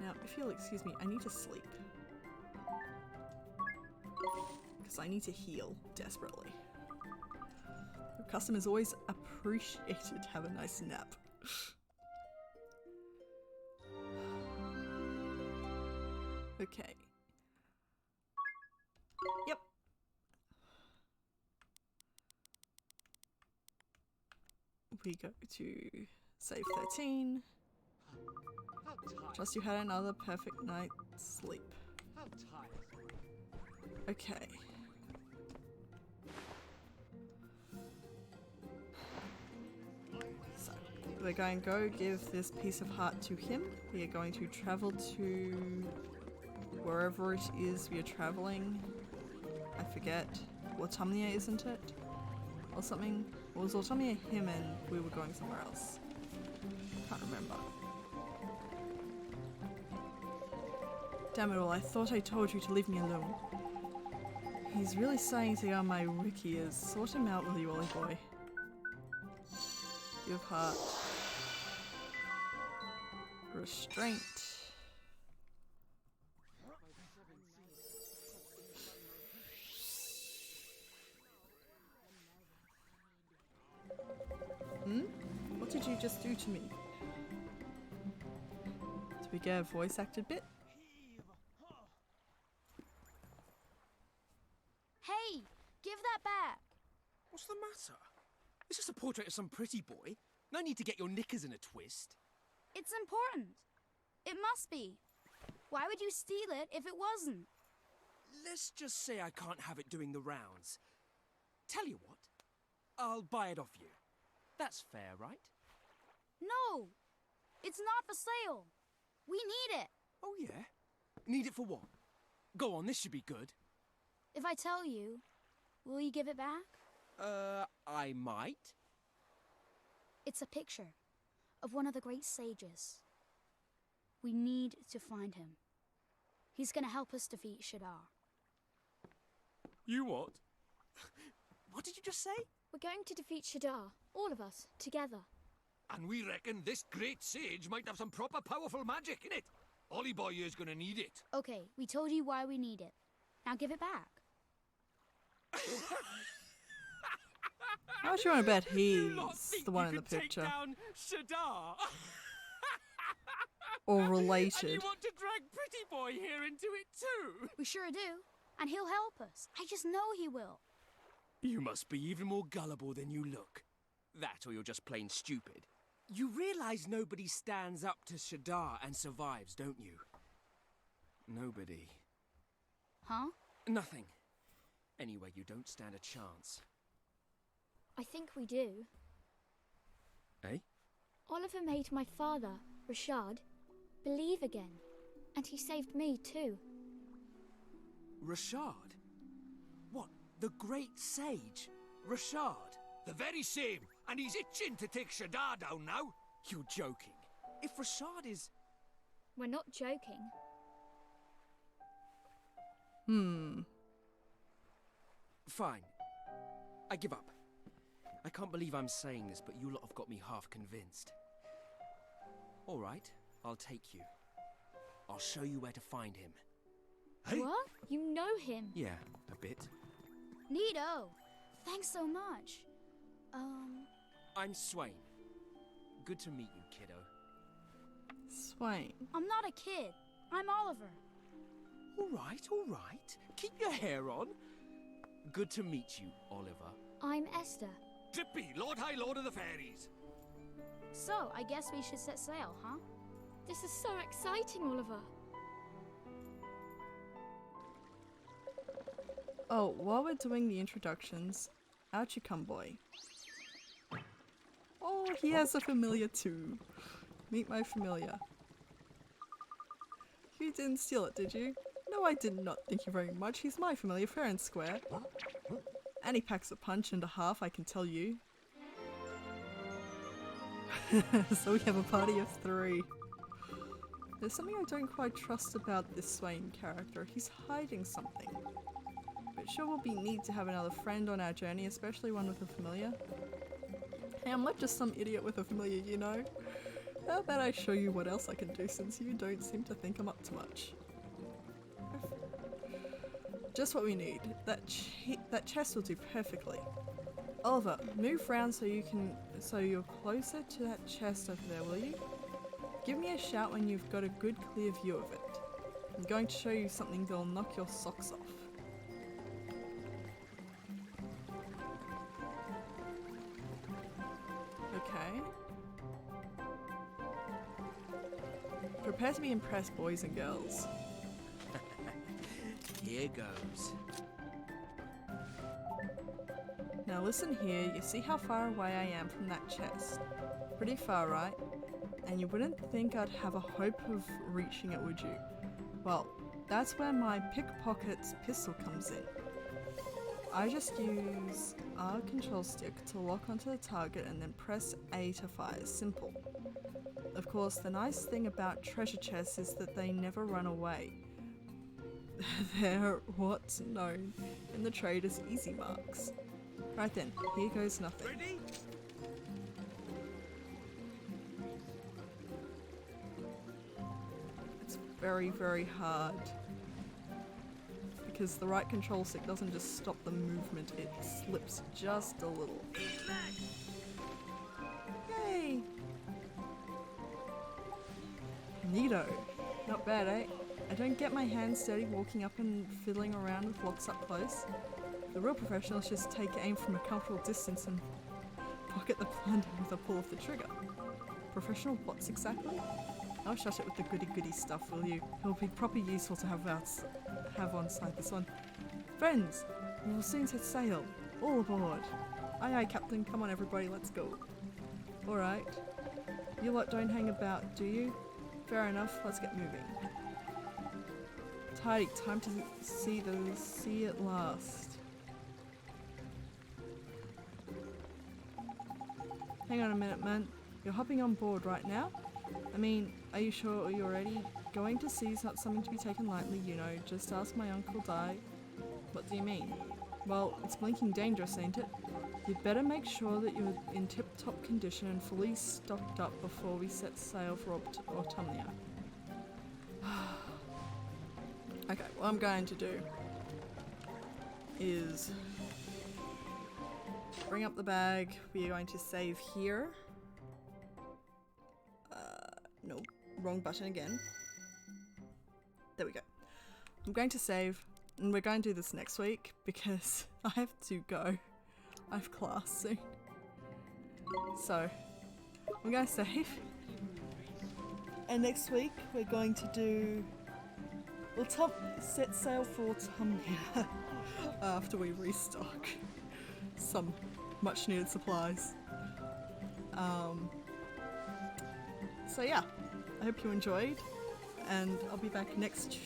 Now, if you'll excuse me, I need to sleep. Because I need to heal desperately. Your customers always appreciated to have a nice nap. Okay. Yep. We go to Save 13. Trust you had another perfect night's sleep. Okay. So, we're going to go give this piece of heart to him. We are going to travel to wherever it is we are traveling. I forget. Autumnia, isn't it? Or something? Or was Autumnia him and we were going somewhere else? Can't remember. Damn it all, I thought I told you to leave me alone. He's really starting to get on my wick ears. Sort him out, will you, Ollie boy? Give heart. Restraint. What did you just do to me? Did we get a voice acted bit? Hey, give that back. What's the matter? It's just a portrait of some pretty boy. No need to get your knickers in a twist. It's important. It must be. Why would you steal it if it wasn't? Let's just say I can't have it doing the rounds. Tell you what, I'll buy it off you. That's fair, right? No, it's not for sale. We need it. Oh yeah? Need it for what? Go on, this should be good. If I tell you, will you give it back? I might. It's a picture of one of the great sages. We need to find him. He's gonna help us defeat Shadar. You what? What did you just say? We're going to defeat Shadar, all of us, together. And we reckon this great sage might have some proper powerful magic in it. Ollie boy here's gonna need it. Okay, we told you why we need it. Now give it back. How much you want to bet You lot he's think the one you in the can take picture? down Shadar? Or And related? you want to drag Pretty Boy here into it too? We sure do. And he'll help us. I just know he will. You must be even more gullible than you look. That or you're just plain stupid. You realise nobody stands up to Shadar and survives, don't you? Nobody. Huh? Nothing. Anyway, you don't stand a chance. I think we do. Eh? Oliver made my father, Rashad, believe again. And he saved me too. Rashad? What, the great sage? Rashad? The very same. And he's itching to take Shadar down now. You're joking. If Rashad is... We're not joking. Fine. I give up. I can't believe I'm saying this, but you lot have got me half convinced. All right, I'll take you. I'll show you where to find him. Hey? What? You know him? Yeah, a bit. Neato. Thanks so much. I'm Swain. Good to meet you, kiddo. Swain. I'm not a kid. I'm Oliver. All right. Keep your hair on. Good to meet you, Oliver. I'm Esther. Drippy, Lord High Lord of the Fairies. So, I guess we should set sail, huh? This is so exciting, Oliver. Oh, while we're doing the introductions, out you come, boy. Oh, he has a familiar too. Meet my familiar. You didn't steal it, did you? No, I did not. Thank you very much. He's my familiar fair and square. And he packs a punch and a half, I can tell you. So we have a party of 3. There's something I don't quite trust about this Swain character. He's hiding something. But sure will be neat to have another friend on our journey, especially one with a familiar. Hey, I'm not just some idiot with a familiar, you know? How about I show you what else I can do since you don't seem to think I'm up to much? Just what we need. That chest will do perfectly. Oliver, move round so you're closer to that chest over there, will you? Give me a shout when you've got a good clear view of it. I'm going to show you something that'll knock your socks off. Okay. Prepare to be impressed, boys and girls. Here goes. Now listen here, you see how far away I am from that chest? Pretty far, right? And you wouldn't think I'd have a hope of reaching it, would you? Well, that's where my pickpocket's pistol comes in. I just use R control stick to lock onto the target and then press A to fire. Simple. Of course, the nice thing about treasure chests is that they never run away. They're what's known in the trade as easy marks. Right then, here goes nothing. Ready? It's very, very hard. Because the right control stick doesn't just stop the movement, it slips just a little. Yay! Neato. Not bad, eh? I don't get my hands dirty walking up and fiddling around with locks up close. The real professionals just take aim from a comfortable distance and pocket the plunder with a pull of the trigger. Professional what's exactly? I'll shut it with the goody-goody stuff, will you? It'll be proper useful to have on side this one. Friends, we will soon set sail. All aboard. Aye aye, Captain. Come on everybody, let's go. Alright. You lot don't hang about, do you? Fair enough, let's get moving. Tidy, time to see the sea at last. Hang on a minute, man. You're hopping on board right now? I mean, are you sure you're already going to sea is not something to be taken lightly, you know. Just ask my Uncle Di. What do you mean? Well, it's blinking dangerous, ain't it? You'd better make sure that you're in tip-top condition and fully stocked up before we set sail for Autumnia. Okay, what I'm going to do is bring up the bag. We are going to save here. Nope, wrong button again. There we go. I'm going to save, and we're going to do this next week because I have to go. I have class soon. So, I'm going to save. And next week we're going to do... We'll set sail for Autumnia after we restock some much needed supplies. So yeah, I hope you enjoyed, and I'll be back next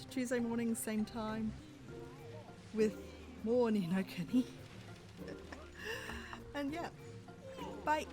Tuesday morning, same time, with more Ni no Kuni. And yeah, bye!